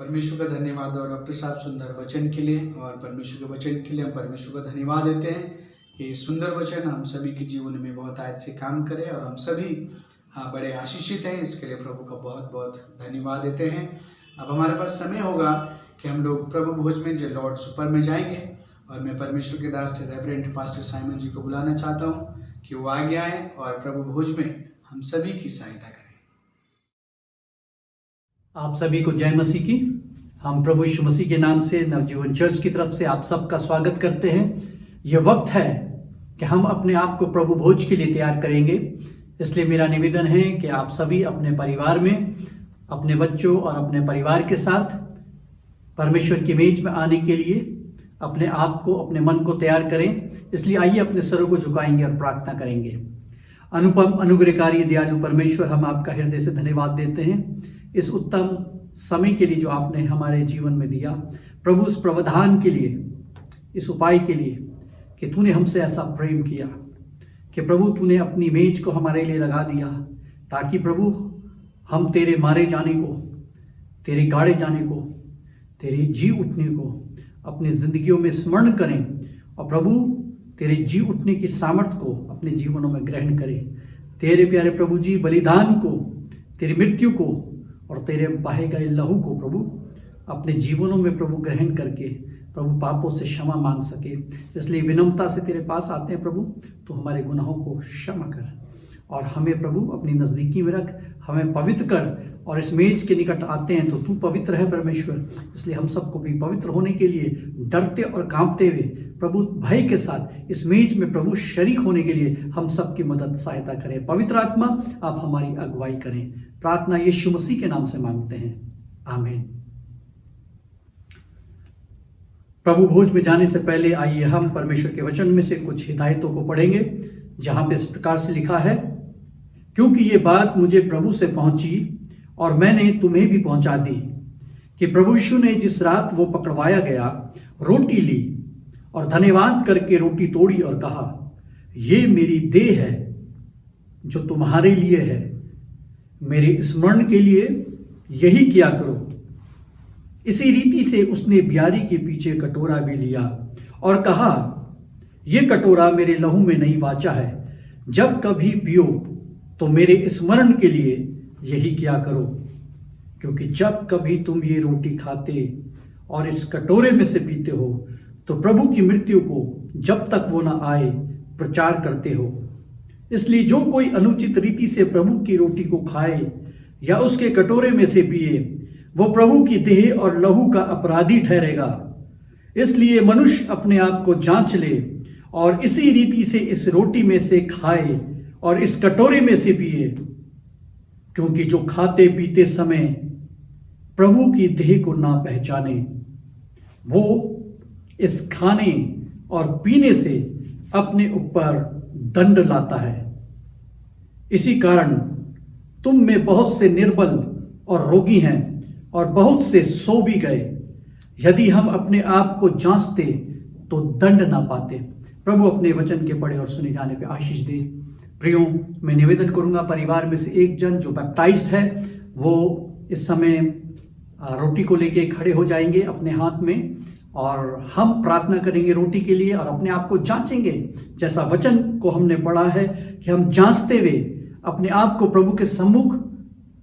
परमेश्वर का धन्यवाद और डॉक्टर साहब सुंदर वचन के लिए, और परमेश्वर के वचन के लिए हम परमेश्वर को धन्यवाद देते हैं कि सुंदर वचन हम सभी के जीवन में बहुत आज से काम करे और हम सभी बड़े आशीषित हैं। इसके लिए प्रभु का बहुत बहुत धन्यवाद देते हैं। अब हमारे पास समय होगा कि हम लोग प्रभु भोज में जो लॉर्ड सुपर में जाएंगे, और मैं परमेश्वर के दास रेवरेंड पास्टर साइमन जी को बुलाना चाहता हूँ कि वो आगे आए और प्रभु भोज में हम सभी की सहायता करें। आप सभी को जय मसीह की। हम प्रभु यीशु मसीह के नाम से नवजीवन चर्च की तरफ से आप सबका स्वागत करते हैं। यह वक्त है कि हम अपने आप को प्रभु भोज के लिए तैयार करेंगे। इसलिए मेरा निवेदन है कि आप सभी अपने परिवार में, अपने बच्चों और अपने परिवार के साथ परमेश्वर की मेज में आने के लिए अपने आप को, अपने मन को तैयार करें। इसलिए आइए अपने सरों को झुकाएंगे और प्रार्थना करेंगे। अनुपम अनुग्रहकारी दयालु परमेश्वर, हम आपका हृदय से धन्यवाद देते हैं इस उत्तम समय के लिए जो आपने हमारे जीवन में दिया। प्रभु, इस प्रावधान के लिए, इस उपाय के लिए कि तूने हमसे ऐसा प्रेम किया कि प्रभु तूने अपनी मेज को हमारे लिए लगा दिया, ताकि प्रभु हम तेरे मारे जाने को, तेरे गाड़े जाने को, तेरे जी उठने को अपनी जिंदगियों में स्मरण करें, और प्रभु तेरे जी उठने की सामर्थ्य को अपने जीवनों में ग्रहण करें। तेरे प्यारे प्रभु जी बलिदान को, तेरी मृत्यु को और तेरे बहे गए लहू को प्रभु अपने जीवनों में प्रभु ग्रहण करके प्रभु पापों से क्षमा मांग सके। इसलिए विनम्रता से तेरे पास आते हैं प्रभु, तो हमारे गुनाहों को क्षमा कर और हमें प्रभु अपनी नज़दीकी में रख, हमें पवित्र कर। और इस मेज के निकट आते हैं तो तू पवित्र है परमेश्वर, इसलिए हम सबको भी पवित्र होने के लिए डरते और कांपते हुए प्रभु भय के साथ इस मेज में प्रभु शरीक होने के लिए हम सबकी मदद सहायता करें। पवित्र आत्मा आप हमारी अगुवाई करें। प्रार्थना यीशु मसीह के नाम से मांगते हैं, आमीन। प्रभु भोज में जाने से पहले आइए हम परमेश्वर के वचन में से कुछ हिदायतों को पढ़ेंगे, जहां पे इस प्रकार से लिखा है, क्योंकि ये बात मुझे प्रभु से पहुंची और मैंने तुम्हें भी पहुंचा दी कि प्रभु यीशु ने जिस रात वो पकड़वाया गया रोटी ली और धन्यवाद करके रोटी तोड़ी और कहा, ये मेरी देह है जो तुम्हारे लिए है, मेरे स्मरण के लिए यही किया करो। इसी रीति से उसने ब्यारी के पीछे कटोरा भी लिया और कहा, ये कटोरा मेरे लहू में नई वाचा है, जब कभी पियो तो मेरे स्मरण के लिए यही किया करो। क्योंकि जब कभी तुम ये रोटी खाते और इस कटोरे में से पीते हो तो प्रभु की मृत्यु को जब तक वो ना आए प्रचार करते हो। इसलिए जो कोई अनुचित रीति से प्रभु की रोटी को खाए या उसके कटोरे में से पिए, वो प्रभु की देह और लहू का अपराधी ठहरेगा। इसलिए मनुष्य अपने आप को जांच ले और इसी रीति से इस रोटी में से खाए और इस कटोरे में से पिए। क्योंकि जो खाते पीते समय प्रभु की देह को ना पहचाने, वो इस खाने और पीने से अपने ऊपर दंड लाता है। इसी कारण तुम में बहुत से निर्बल और रोगी हैं और बहुत से सो भी गए। यदि हम अपने आप को जांचते तो दंड ना पाते। प्रभु अपने वचन के पढ़े और सुने जाने पे आशीष दे। प्रियो, मैं निवेदन करूंगा परिवार में से एक जन जो बैप्टाइज्ड है वो इस समय रोटी को लेके खड़े हो जाएंगे अपने हाथ में, और हम प्रार्थना करेंगे रोटी के लिए और अपने आप को जांचेंगे, जैसा वचन को हमने पढ़ा है कि हम जांचते हुए अपने आप को प्रभु के सम्मुख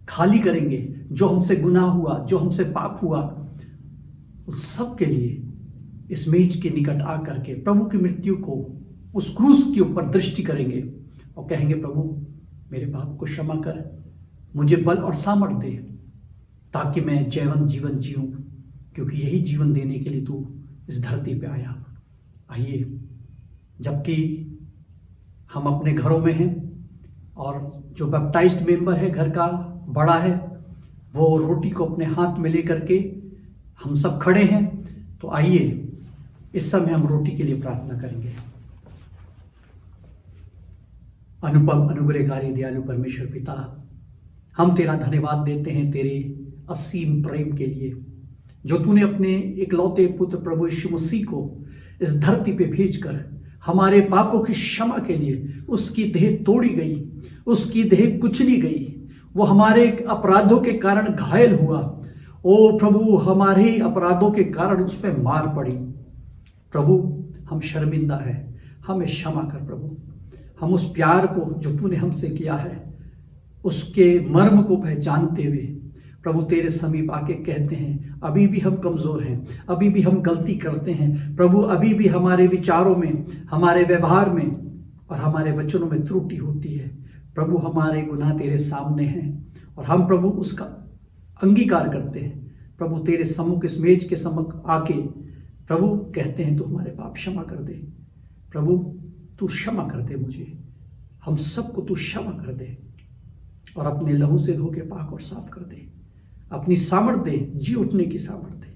खाली करेंगे। जो हमसे गुनाह हुआ, जो हमसे पाप हुआ, उस सब के लिए इस मेज के निकट आकर के प्रभु की मृत्यु को उस क्रूस के ऊपर दृष्टि करेंगे और कहेंगे, प्रभु मेरे पाप को क्षमा कर, मुझे बल और सामर्थ दे ताकि मैं जैवन जीवन जीऊं, क्योंकि यही जीवन देने के लिए तू इस धरती पे आया। आइए, जबकि हम अपने घरों में हैं और जो बैप्टाइज्ड मेंबर है घर का बड़ा है, वो रोटी को अपने हाथ में लेकर के हम सब खड़े हैं, तो आइए इस समय हम रोटी के लिए प्रार्थना करेंगे। अनुपम अनुग्रहकारी दयालु परमेश्वर पिता, हम तेरा धन्यवाद देते हैं तेरे असीम प्रेम के लिए, जो तूने अपने इकलौते पुत्र प्रभु यीशु मसीह को इस धरती पे भेजकर हमारे पापों की क्षमा के लिए उसकी देह तोड़ी गई, उसकी देह कुचली गई, वो हमारे अपराधों के कारण घायल हुआ। ओ प्रभु, हमारे अपराधों के कारण उस पर मार पड़ी। प्रभु, हम शर्मिंदा हैं, हमें क्षमा कर प्रभु। हम उस प्यार को जो तूने हमसे किया है, उसके मर्म को पहचानते हुए प्रभु तेरे समीप आके कहते हैं, अभी भी हम कमज़ोर हैं, अभी भी हम गलती करते हैं प्रभु, अभी भी हमारे विचारों में, हमारे व्यवहार में और हमारे वचनों में त्रुटि होती है। प्रभु, हमारे गुनाह तेरे सामने हैं और हम प्रभु उसका अंगीकार करते हैं। प्रभु तेरे सम्मुख इस मेज के सम्मुख आके प्रभु कहते हैं, तू हमारे पाप क्षमा कर दे। प्रभु तू क्षमा कर दे मुझे, हम सबको तू क्षमा कर दे और अपने लहू से धो के पाक और साफ कर दे। अपनी सामर्थ दे, जी उठने की सामर्थ दे,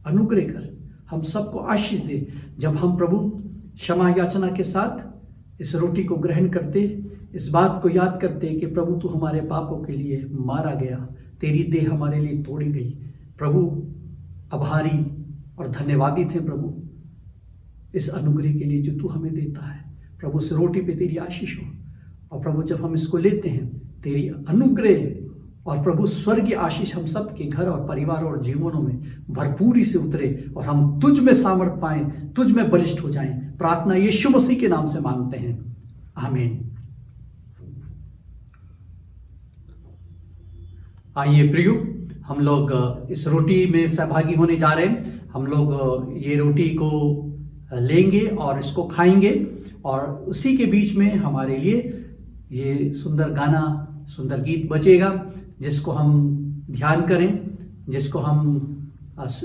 अनुग्रह कर, हम सबको आशीष दे। जब हम प्रभु क्षमा याचना के साथ इस रोटी को ग्रहण करते, इस बात को याद करते कि प्रभु तू हमारे पापों के लिए मारा गया, तेरी देह हमारे लिए तोड़ी गई। प्रभु आभारी और धन्यवादी थे प्रभु इस अनुग्रह के लिए जो तू हमें देता है। प्रभु इस रोटी पे तेरी आशीष हो, और प्रभु जब हम इसको लेते हैं तेरी अनुग्रह और प्रभु स्वर्गीय आशीष हम सब के घर और परिवार और जीवनों में भरपूरी से उतरे और हम तुझ में सामर्थ पाएं, तुझ में बलिष्ठ हो जाएं। प्रार्थना यीशु मसीह के नाम से मांगते हैं, आमीन। आइए प्रियो, हम लोग इस रोटी में सहभागी होने जा रहे हैं। हम लोग ये रोटी को लेंगे और इसको खाएंगे, और उसी के बीच में हमारे लिए ये सुंदर गाना, सुंदर गीत बजेगा, जिसको हम ध्यान करें, जिसको हम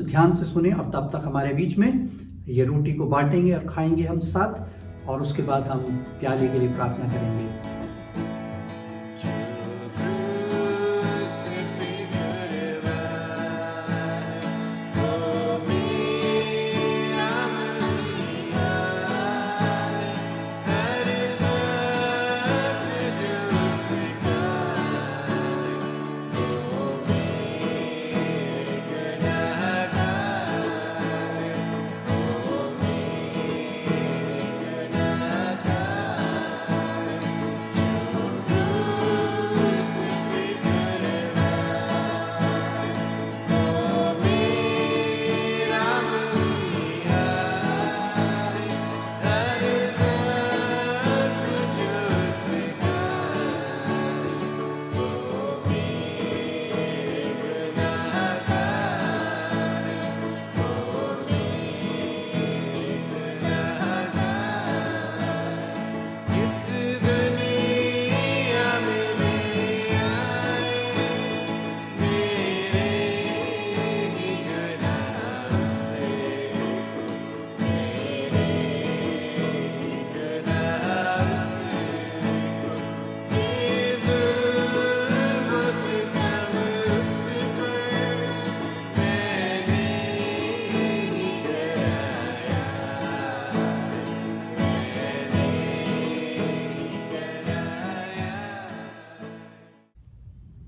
ध्यान से सुने, और तब तक हमारे बीच में ये रोटी को बांटेंगे और खाएंगे हम साथ, और उसके बाद हम प्याले के लिए प्रार्थना करेंगे।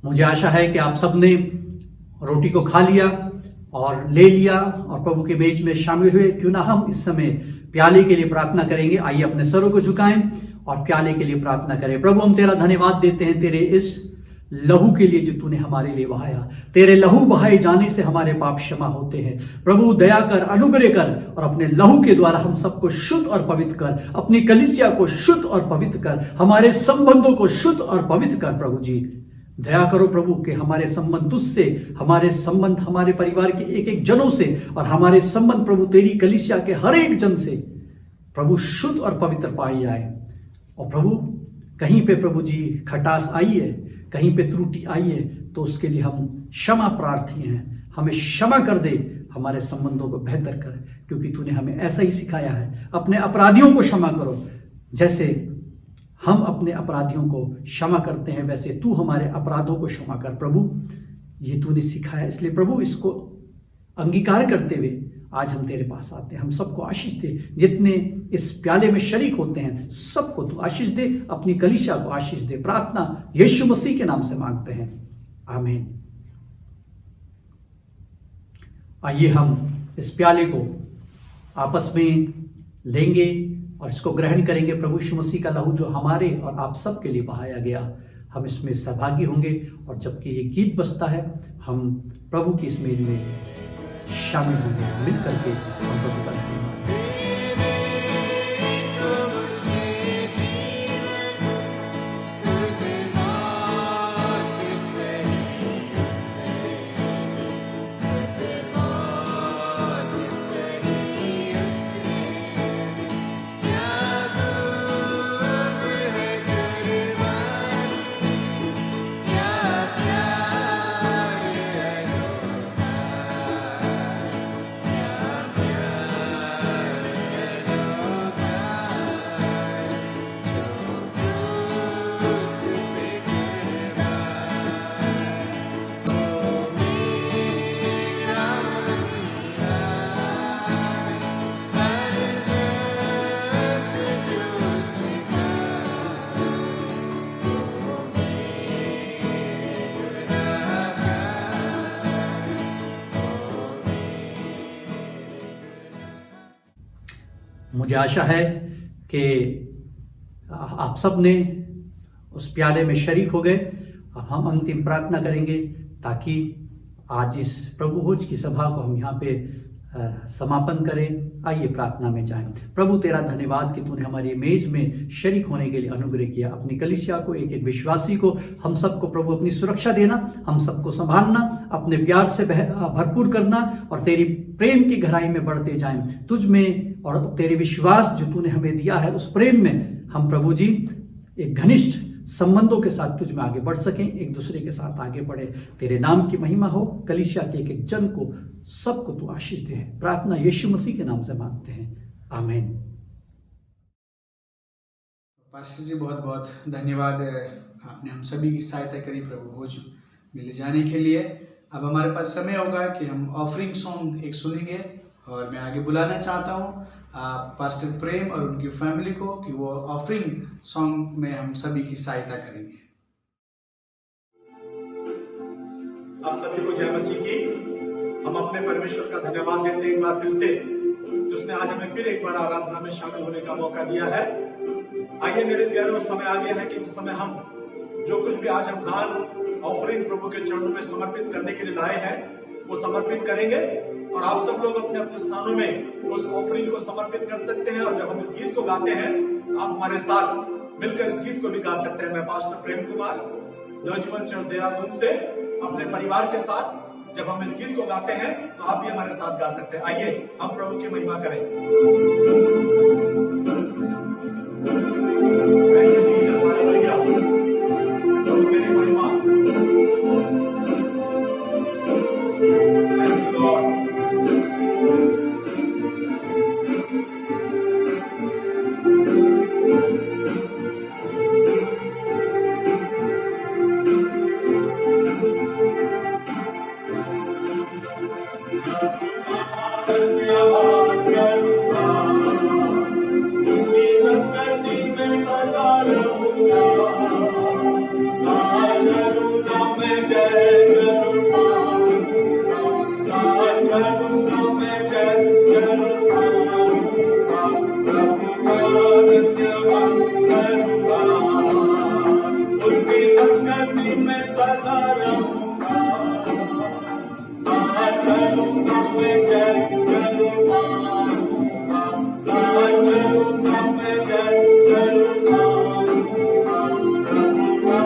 मुझे आशा है कि आप सब ने रोटी को खा लिया और ले लिया और प्रभु के मेज में शामिल हुए। क्यों ना हम इस समय प्याले के लिए प्रार्थना करेंगे। आइए अपने सरों को झुकाएं और प्याले के लिए प्रार्थना करें। प्रभु, हम तेरा धन्यवाद देते हैं तेरे इस लहू के लिए जो तूने हमारे लिए बहाया। तेरे लहू बहाए जाने से हमारे पाप क्षमा होते हैं। प्रभु, दया कर, अनुग्रह कर और अपने लहू के द्वारा हम सबको शुद्ध और पवित्र कर, अपनी कलीसिया को शुद्ध और पवित्र कर, हमारे संबंधों को शुद्ध और पवित्र कर। प्रभु जी, दया करो प्रभु कि हमारे संबंध तुझसे, हमारे संबंध हमारे परिवार के एक एक जनों से और हमारे संबंध प्रभु तेरी कलीसिया के हर एक जन से प्रभु शुद्ध और पवित्र पाई जाए। और प्रभु, कहीं पे प्रभु जी खटास आई है, कहीं पे त्रुटि आई है, तो उसके लिए हम क्षमा प्रार्थी हैं। हमें क्षमा कर दे, हमारे संबंधों को बेहतर कर, क्योंकि तूने हमें ऐसा ही सिखाया है। अपने अपराधियों को क्षमा करो, जैसे हम अपने अपराधियों को क्षमा करते हैं वैसे तू हमारे अपराधों को क्षमा कर। प्रभु, ये तूने सिखाया, इसलिए प्रभु इसको अंगीकार करते हुए आज हम तेरे पास आते हैं। हम सबको आशीष दे, जितने इस प्याले में शरीक होते हैं सबको तू आशीष दे, अपनी कलीसिया को आशीष दे। प्रार्थना यीशु मसीह के नाम से मांगते हैं, आमीन। आइए हम इस प्याले को आपस में लेंगे और इसको ग्रहण करेंगे। प्रभु यीशु मसीह का लहू जो हमारे और आप सब के लिए बहाया गया, हम इसमें सहभागी होंगे। और जबकि ये गीत बजता है, हम प्रभु की इस मेल में शामिल होंगे, मिल करके हम प्रभु का धन्यवाद। मुझे आशा है कि आप सब ने उस प्याले में शरीक हो गए। अब हम अंतिम प्रार्थना करेंगे ताकि आज इस प्रभु भोज की सभा को हम यहाँ पे समापन करें। आइए प्रार्थना में जाएं। प्रभु, तेरा धन्यवाद कि तूने हमारी मेज में शरीक होने के लिए अनुग्रह किया। अपनी कलीसिया को, एक एक विश्वासी को, हम सबको प्रभु अपनी सुरक्षा देना, हम सबको संभालना, अपने प्यार से भरपूर करना और तेरी प्रेम की गहराई में बढ़ते जाएं। तुझ में और तेरे विश्वास जो तूने हमें दिया है, उस प्रेम में हम प्रभु जी एक घनिष्ठ संबंधों के साथ तुझ में आगे बढ़ सकें, एक दूसरे के साथ आगे बढ़े। तेरे नाम की महिमा हो। कलीसिया के एक एक जन को, सबको तू आशीष दे। प्रार्थना यीशु मसीह के नाम से मांगते हैं, आमीन। पास्टर जी, बहुत बहुत धन्यवाद, आपने हम सभी की सहायता करी प्रभु भोज में ले जाने के लिए। अब हमारे पास समय होगा कि हम ऑफरिंग सॉन्ग एक सुनेंगे और मैं आगे बुलाना चाहता हूँ पास्टर प्रेम और उनकी फैमिली को कि वो ऑफरिंग सॉन्ग में हम सभी की सहायता करेंगे। आप सभी को जय मसीह की। हम अपने परमेश्वर का धन्यवाद देते हैं एक बार फिर से, जिसने आज हमें फिर एक बार आराधना में शामिल होने का मौका दिया है। आइए मेरे प्यारे, समय आ गया है कि इस समय हम जो कुछ भी आज हम दान ऑफरिंग प्रभु के चरणों में समर्पित करने के लिए लाए हैं वो समर्पित करेंगे। और आप सब लोग अपने अपने स्थानों में उस ऑफरिंग को समर्पित कर सकते हैं। और जब हम इस गीत को गाते हैं, आप हमारे साथ मिलकर इस गीत को भी गा सकते हैं। मैं पास्टर प्रेम कुमार नवजीवन चर्च देहरादून से अपने परिवार के साथ जब हम इस गीत को गाते हैं तो आप भी हमारे साथ गा सकते हैं। आइए हम प्रभु की महिमा करें। सदा रहूंगा, साथ चलूंगा मैं जल जल मारूंगा, साथ चलूंगा मैं जल जल मारूंगा, प्रभु का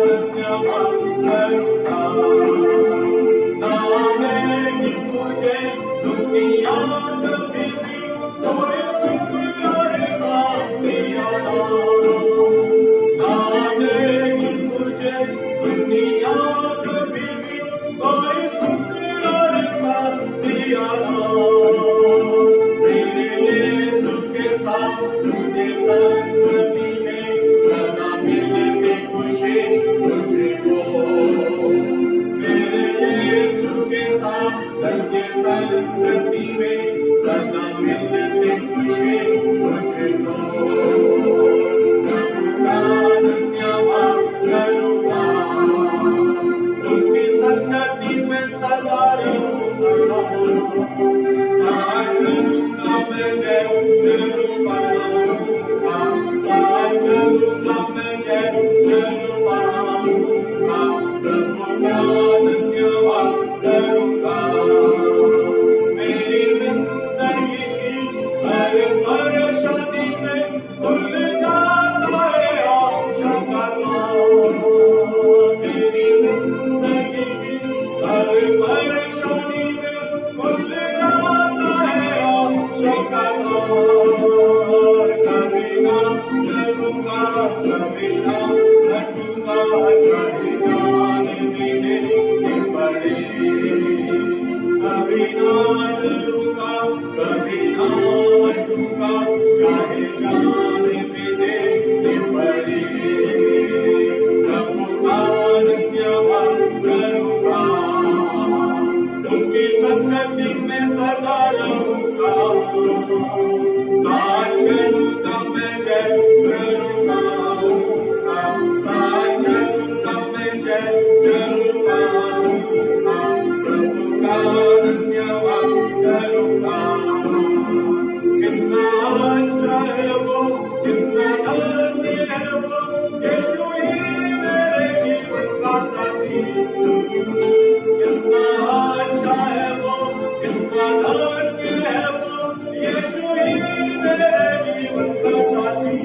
धन्यवाद करूंगा। नामेगी मुझे दुनिया कभी भी कोई सुख और शांति आना, नामेगी मुझे दुनिया कभी भी कोई सुख और शांति आना। मेरे यीशु के साथ मुझे संगति में सदा मिलेगी खुशी मुझको, मेरे यीशु के साथ तेरे संगति में सदा मिलेगी खुशी मुझको। प्रभु का धन्यवाद करूंगा, उसकी संगति में सदा रहूंगा, साथ चलूंगा मैं जय जय पाऊंगा, साथ चलूंगा मैं जय जय पाऊंगा, प्रभु का धन्यवाद करूंगा। मेरी जिंदगी की हर परेशानी में खुल जाता है आशा का द्वार, मेरी जिंदगी की हर परेशानी में खुल जाता है आशा का द्वार। कभी ना डरूंगा, कभी ना हटूंगा, चाहे जान भी देनी पड़े, कभी ना डरूंगा, कभी ना हटूंगा, चाहे जान भी देनी पड़े। प्रभु का धन्यवाद करूंगा, उसकी संगति में सदा रहूंगा, साथ चलूंगा मैं जय करूंगा, साथ चलूंगा मैं जय करूंगा, प्रभु का धन्यवाद करूंगा। कितना अच्छा है वो, कितना धन्य है वो, यीशु ही मेरे जीवन का साथी। कितना अच्छा है वो, कितना धन्य है वो, यीशु ही मेरे जीवन का साथी।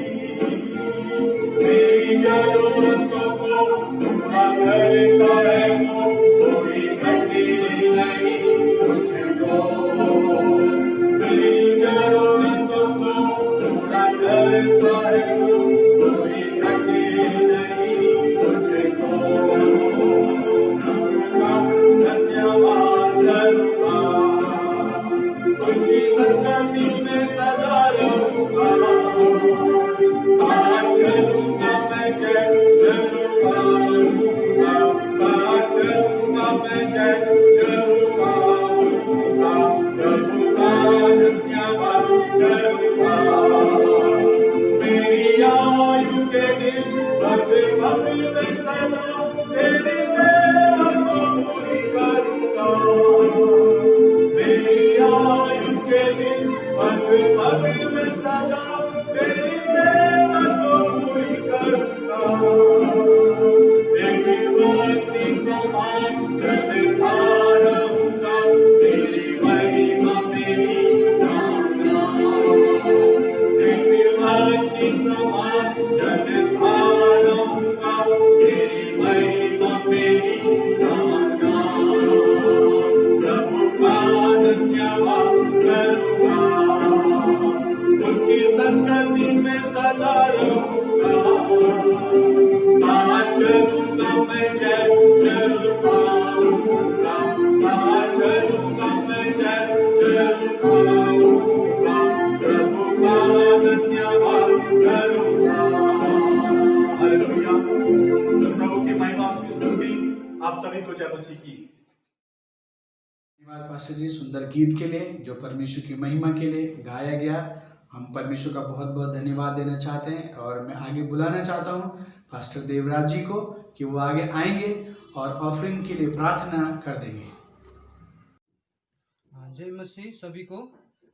मेरी जरूरतों को पूरा करता है वो, कोई घटी नहीं मुझको। मेरी जरूरतों को पूरा करता है वो, कोई घटी नहीं मुझको। प्रभु का धन्यवाद करूंगा, उसकी संगति में सदा रहूंगा, साथ चलूंगा मैं जय जय पाऊंगा, साथ चलूंगा मैं जय जय पाऊंगा, प्रभु का धन्यवाद करूंगा। मेरी आयु के दिन भव्य भव्य में सदा तेरी सेवा को पूरी करूंगा, मेरी आयु के दिन भव्य भव्य में सदा तेरी सेवा को पूरी करूंगा। तेरी भक्ति समान चलता रहूंगा, तेरी महिमा मेरी गाऊंगा, तेरी भक्ति समान चलता रहूंगा, तेरी महिमा मेरी गाऊंगा। प्रभु का धन्यवाद करूंगा, उसकी संगति में सदा रहूंगा, साथ चलूंगा मैं जय जय पाऊंगा, साथ चलूंगा मैं जय जय पाऊंगा, प्रभु का धन्यवाद करूंगा। हालेलुया, प्रभु की महिमा, उसकी स्तुति आप सभी को जय मसीह की। धन्यवाद पास्टर जी सुंदर गीत के लिए जो परमेश्वर की महिमा के लिए गाया गया। हम परमेश्वर का बहुत बहुत धन्यवाद देना चाहते हैं और मैं आगे बुलाना चाहता हूँ पास्टर देवराज जी को कि वो आगे आएंगे और ऑफरिंग के लिए प्रार्थना कर देंगे। जय मसीह सभी को।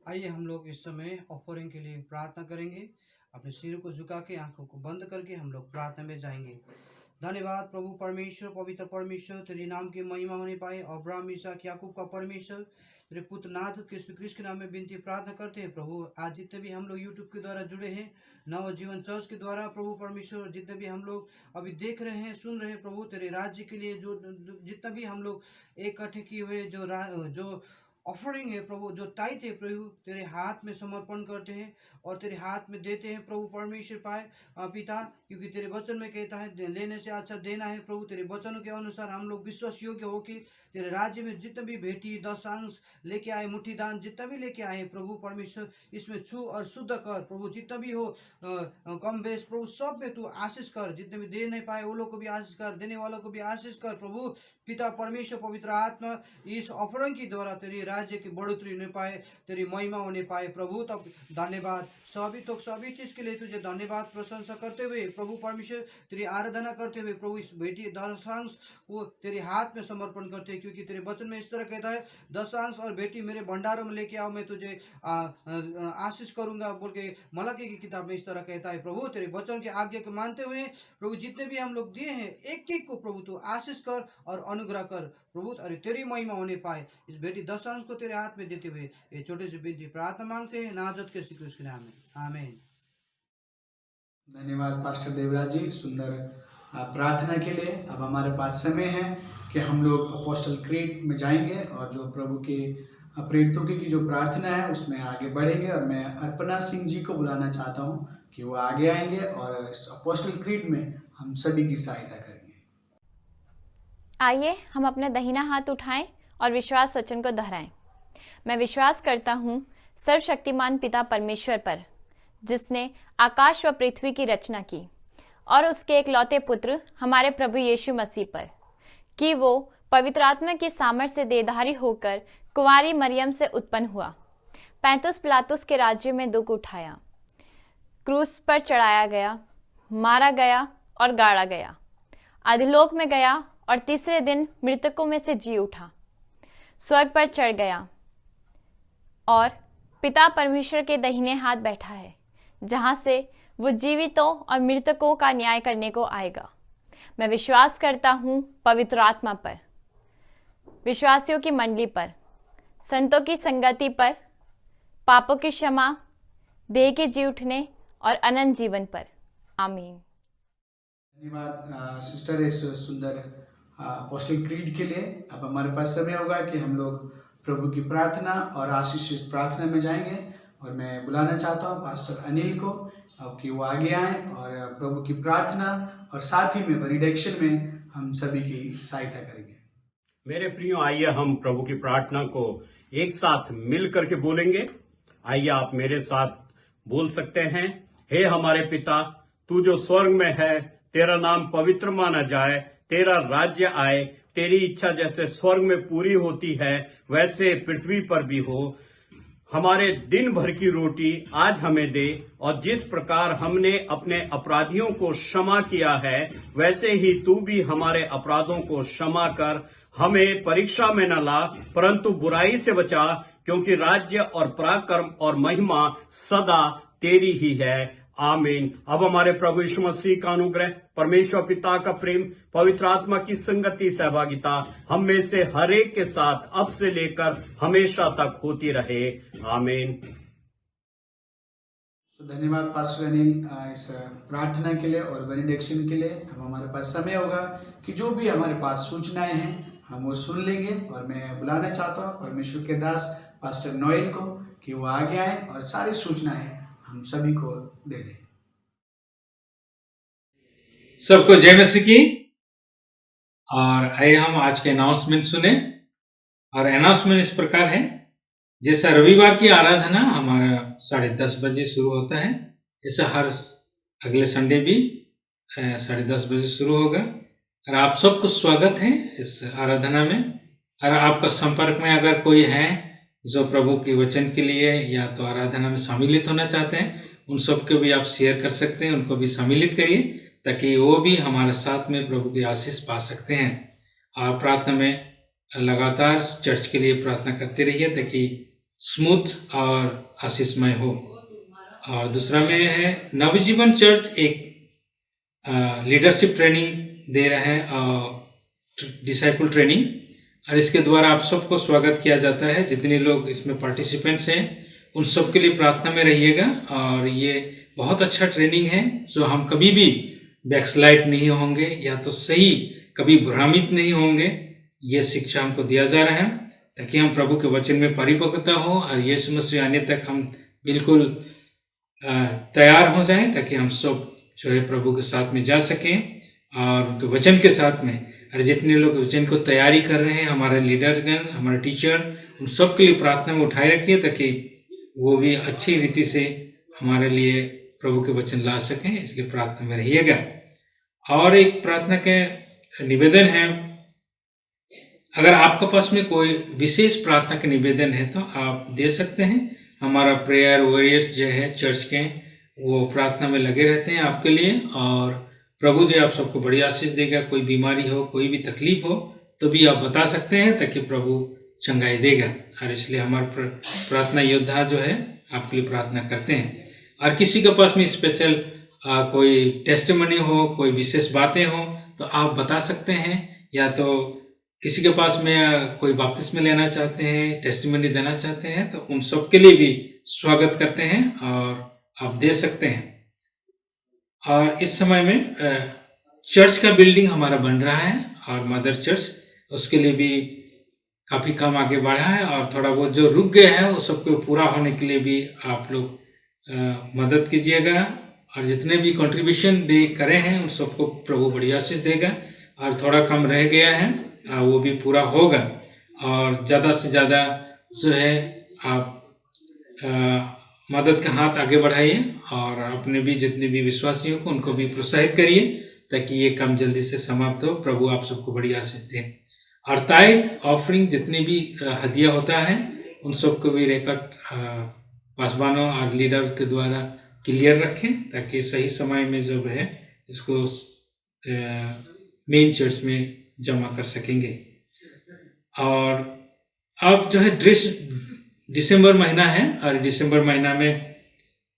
आइए हम लोग इस समय ऑफरिंग के लिए प्रार्थना करेंगे। अपने सिर को झुका के आंखों को बंद करके हम लोग प्रार्थना में जाएंगे। धन्यवाद प्रभु परमेश्वर, पवित्र परमेश्वर, तेरे नाम की महिमा होने पाए। अब्राहम, इसहाक, याकूब का परमेश्वर, तेरे पुत्र नाथ यीशु क्रिस्त के नाम में विनती प्रार्थना करते हैं प्रभु। आज जितने भी हम लोग यूट्यूब के द्वारा जुड़े हैं, नवजीवन चर्च के द्वारा प्रभु परमेश्वर, जितने भी हम लोग अभी देख रहे हैं, सुन रहे हैं प्रभु, तेरे राज्य के लिए जो जितना भी हम लोग इकट्ठे किए हुए जो ऑफरिंग है प्रभु, जो टाइट है प्रभु, तेरे हाथ में समर्पण करते हैं और तेरे हाथ में देते हैं प्रभु परमेश्वर पाए पिता, क्योंकि तेरे वचन में कहता है लेने से अच्छा देना है प्रभु। तेरे वचनों के अनुसार हम लोग विश्वास योग्य होके तेरे राज्य में जितने भी भेंटी, दशांश लेके आए, मुट्ठी दान जितना भी लेके आए प्रभु परमेश्वर, इसमें छू और शुद्ध कर प्रभु। जितना भी हो कम बेस प्रभु, सब में तू आशीष कर। जितने भी दे नहीं पाए वो लोग को भी आशीष कर, देने वालों को भी आशीष कर प्रभु पिता परमेश्वर। पवित्र आत्मा इस ऑफरिंग के द्वारा तेरी राज्य की बढ़ोतरी होने पाए, तेरी महिमा होने पाए प्रभु। तब धन्यवाद सभी चीज के लिए तुझे धन्यवाद प्रशंसा करते हुए प्रभु परमेश्वर, तेरी आराधना करते हुए प्रभु, इस बेटी दशांश को तेरे हाथ में समर्पण करते हैं, क्योंकि तेरे वचन में इस तरह कहता है, दशांश और बेटी मेरे भंडारों में लेके आओ, मैं तुझे आशीष करूंगा बोल के मलाकी की किताब में इस तरह कहता है प्रभु। तेरे वचन के आज्ञा को मानते हुए प्रभु, जितने भी हम लोग दिए हैं एक एक को प्रभु तू आशीष कर और अनुग्रह कर प्रभु, अरे तेरी महिमा होने पाए। इस बेटी दशांश को तेरे हाथ में देते हुए ये छोटे से विनती प्रार्थना मांगते हैं नाजत के श्री के नाम में, आमीन। धन्यवाद पास्टर देवराज जी सुंदर प्रार्थना के लिए। अब हमारे पास समय है कि हम लोग अपोस्टल क्रीड में जाएंगे और जो प्रभु के प्रेरितों की जो प्रार्थना है उसमें आगे बढ़ेंगे। और मैं अर्पणा सिंह जी को बुलाना चाहता हूं कि वो आगे आएंगे और इस अपोस्टल क्रीड में हम सभी की सहायता करेंगे। आइए हम अपना दाहिना हाथ उठाएं और विश्वास वचन को दोहराएं। मैं विश्वास करता हूँ सर्वशक्तिमान पिता परमेश्वर पर, जिसने आकाश व पृथ्वी की रचना की, और उसके एकलौते पुत्र हमारे प्रभु यीशु मसीह पर, कि वो पवित्र आत्मा की सामर्थ से देहधारी होकर कुंवारी मरियम से उत्पन्न हुआ, पैंतुस पिलातुस के राज्य में दुख उठाया, क्रूस पर चढ़ाया गया, मारा गया और गाड़ा गया, अधोलोक में गया और तीसरे दिन मृतकों में से जी उठा, स्वर्ग पर चढ़ गया और पिता परमेश्वर के दाहिने हाथ बैठा है, जहां से वो जीवितों और मृतकों का न्याय करने को आएगा। मैं विश्वास करता हूँ पवित्र आत्मा पर, विश्वासियों की मंडली पर, संतों की संगति पर, पापों की क्षमा, देह के जी उठने और अनंत जीवन पर, आमीन। धन्यवाद सिस्टर इस सुंदर अपोस्टल क्रीड के लिए। अब हमारे पास समय होगा कि हम लोग प्रभु की प्रार्थना और आशीष प्रार्थना में जाएंगे और मैं बुलाना चाहता हूँ पास्टर अनिल को कि वो आगे आए और प्रभु की प्रार्थना और साथ ही में बेनेडिक्शन में हम सभी की सहायता करेंगे। मेरे प्रियो, आइए हम प्रभु की प्रार्थना को एक साथ मिल करके बोलेंगे। आइए आप मेरे साथ बोल सकते हैं। हे हमारे पिता, तू जो स्वर्ग में है, तेरा नाम पवित्र माना जाए, तेरा राज्य आए, तेरी इच्छा जैसे स्वर्ग में पूरी होती है वैसे पृथ्वी पर भी हो। हमारे दिन भर की रोटी आज हमें दे, और जिस प्रकार हमने अपने अपराधियों को क्षमा किया है वैसे ही तू भी हमारे अपराधों को क्षमा कर। हमें परीक्षा में न ला, परंतु बुराई से बचा, क्योंकि राज्य और पराक्रम और महिमा सदा तेरी ही है, आमीन। अब हमारे प्रभु यीशु मसीह का अनुग्रह, परमेश्वर पिता का प्रेम, पवित्र आत्मा की संगति, सहभागिता हम में से हर एक के साथ अब से लेकर हमेशा तक होती रहे, आमीन। धन्यवाद पास्टर अनिल इस प्रार्थना के लिए और बेनेडिक्शन के लिए। अब हमारे पास समय होगा कि जो भी हमारे पास सूचनाएं हैं हम वो सुन लेंगे और मैं बुलाना चाहता हूँ परमेश्वर के दास पास्टर नोएल को कि वो आगे आए और सारी सूचनाएं हम सभी को दे दें। सबको जय मसीह की। और आइए हम आज के अनाउंसमेंट सुने। और अनाउंसमेंट इस प्रकार है, जैसा रविवार की आराधना हमारा 10:30 बजे शुरू होता है, ऐसा हर अगले संडे भी 10:30 बजे शुरू होगा। और आप सबको स्वागत है इस आराधना में। और आपका संपर्क में अगर कोई है जो प्रभु के वचन के लिए या तो आराधना में सम्मिलित होना चाहते हैं, उन सबको भी आप शेयर कर सकते हैं, उनको भी सम्मिलित करिए ताकि वो भी हमारे साथ में प्रभु की आशीष पा सकते हैं। और प्रार्थना में लगातार चर्च के लिए प्रार्थना करते रहिए ताकि स्मूथ और आशीषमय हो। और दूसरा में है नवजीवन चर्च एक लीडरशिप ट्रेनिंग दे रहे हैं डिसाइपल ट्रेनिंग, और इसके द्वारा आप सबको स्वागत किया जाता है। जितने लोग इसमें पार्टिसिपेंट्स हैं उन सब के लिए प्रार्थना में रहिएगा। और ये बहुत अच्छा ट्रेनिंग है, सो हम कभी भी बैकस्लाइड नहीं होंगे या तो सही कभी भ्रमित नहीं होंगे। ये शिक्षा हमको दिया जा रहा है ताकि हम प्रभु के वचन में परिपक्वता हो और यीशु मसीह आने तक हम बिल्कुल तैयार हो जाएं, ताकि हम सब जो है प्रभु के साथ में जा सकें और वचन के साथ में। और जितने लोग वचन को तैयारी कर रहे हैं, हमारे लीडरगण, हमारे टीचर, उन सब के लिए प्रार्थना में उठाए रखिए ताकि वो भी अच्छी रीति से हमारे लिए प्रभु के वचन ला सकें। इसलिए प्रार्थना में रहिएगा। और एक प्रार्थना के निवेदन है, अगर आपके पास में कोई विशेष प्रार्थना के निवेदन है तो आप दे सकते हैं। हमारा प्रेयर वॉरियर्स जो है चर्च के, वो प्रार्थना में लगे रहते हैं आपके लिए। और प्रभु जी आप सबको बड़ी आशीष देगा। कोई बीमारी हो, कोई भी तकलीफ हो तो भी आप बता सकते हैं ताकि प्रभु चंगाई देगा। और इसलिए हमारे प्रार्थना योद्धा जो है आपके लिए प्रार्थना करते हैं। और किसी के पास में स्पेशल कोई टेस्टिमनी हो, कोई विशेष बातें हो तो आप बता सकते हैं। या तो किसी के पास में कोई बपतिस्मा लेना चाहते हैं, टेस्टिमनी देना चाहते हैं, तो उन सब के लिए भी स्वागत करते हैं और आप दे सकते हैं। और इस समय में चर्च का बिल्डिंग हमारा बन रहा है और मदर चर्च, उसके लिए भी काफ़ी काम आगे बढ़ा है। और थोड़ा बहुत जो रुक गया है वो सबको पूरा होने के लिए भी आप लोग मदद कीजिएगा। और जितने भी कंट्रीब्यूशन दे करे हैं उन सबको प्रभु बड़ी आशीष देगा। और थोड़ा कम रह गया है वो भी पूरा होगा। और ज़्यादा से ज़्यादा जो है आप मदद का हाथ आगे बढ़ाइए और अपने भी जितने भी विश्वासियों को उनको भी प्रोत्साहित करिए ताकि ये काम जल्दी से समाप्त हो। प्रभु आप सबको बड़ी आशीष दे। और ताइथ ऑफरिंग जितनी भी हदिया होता है उन सबको भी रिकॉर्ड पासवानों और लीडर के द्वारा क्लियर रखें ताकि सही समय में जो है इसको मेन चर्च में जमा कर सकेंगे। और अब जो है दिसंबर महीना है और दिसंबर महीना में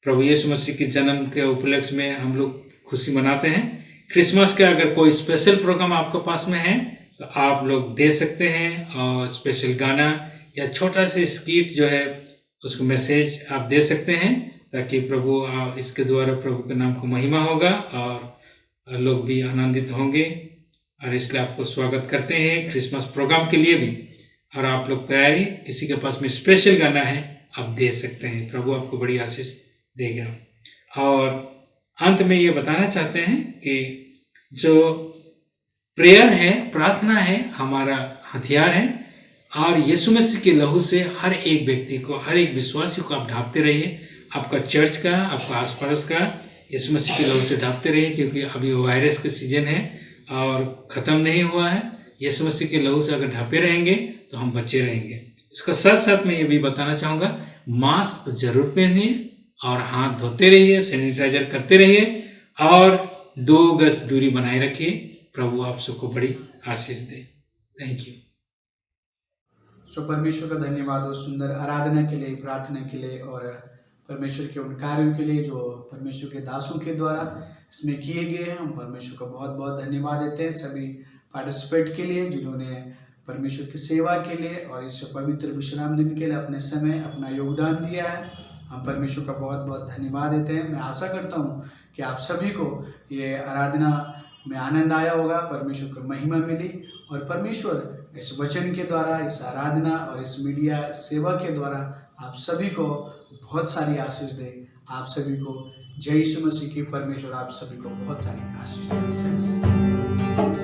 प्रभु यीशु मसीह के जन्म के उपलक्ष्य में हम लोग खुशी मनाते हैं। क्रिसमस का अगर कोई स्पेशल प्रोग्राम आपके पास में है तो आप लोग दे सकते हैं। और स्पेशल गाना या छोटा सा स्किट जो है उसको मैसेज आप दे सकते हैं ताकि प्रभु इसके द्वारा प्रभु के नाम को महिमा होगा और लोग भी आनंदित होंगे। और इसलिए आपको स्वागत करते हैं क्रिसमस प्रोग्राम के लिए भी। और आप लोग तैयारी, किसी के पास में स्पेशल गाना है आप दे सकते हैं। प्रभु आपको बड़ी आशीष देगा। और अंत में ये बताना चाहते हैं कि जो प्रेयर है, प्रार्थना है, हमारा हथियार है। और यीशु मसीह के लहू से हर एक व्यक्ति को, हर एक विश्वासी को आप ढांपते रहिए। आपका चर्च का, आपका आस पड़ोस का यीशु मसीह के लहू से ढांपते रहिए, क्योंकि अभी वायरस का सीजन है और ख़त्म नहीं हुआ है। यीशु मसीह के लहू से अगर ढांपे रहेंगे तो हम बचे रहेंगे। इसका साथ साथ मैं ये भी बताना चाहूँगा, मास्क जरूर पहनिए और हाथ धोते रहिए, सैनिटाइजर करते रहिए और 2 गज दूरी बनाए रखिए। प्रभु आप सबको बड़ी आशीष दे। Thank you. सो परमेश्वर का धन्यवाद और सुंदर आराधना के लिए, प्रार्थना के लिए और परमेश्वर के उन कार्यों के लिए जो परमेश्वर के दासों के द्वारा इसमें किए गए हैं। हम परमेश्वर का बहुत बहुत धन्यवाद देते हैं सभी पार्टिसिपेट के लिए जिन्होंने परमेश्वर की सेवा के लिए और इस पवित्र विश्राम दिन के लिए अपने समय, अपना योगदान दिया है। हम परमेश्वर का बहुत बहुत धन्यवाद देते हैं। मैं आशा करता हूँ कि आप सभी को ये आराधना में आनंद आया होगा, परमेश्वर को महिमा मिली और परमेश्वर इस वचन के द्वारा, इस आराधना और इस मीडिया सेवा के द्वारा आप सभी को बहुत सारी आशीष दे। आप सभी को जय यीशु मसीह की। परमेश्वर आप सभी को बहुत सारी आशीष दे। जय मसीह।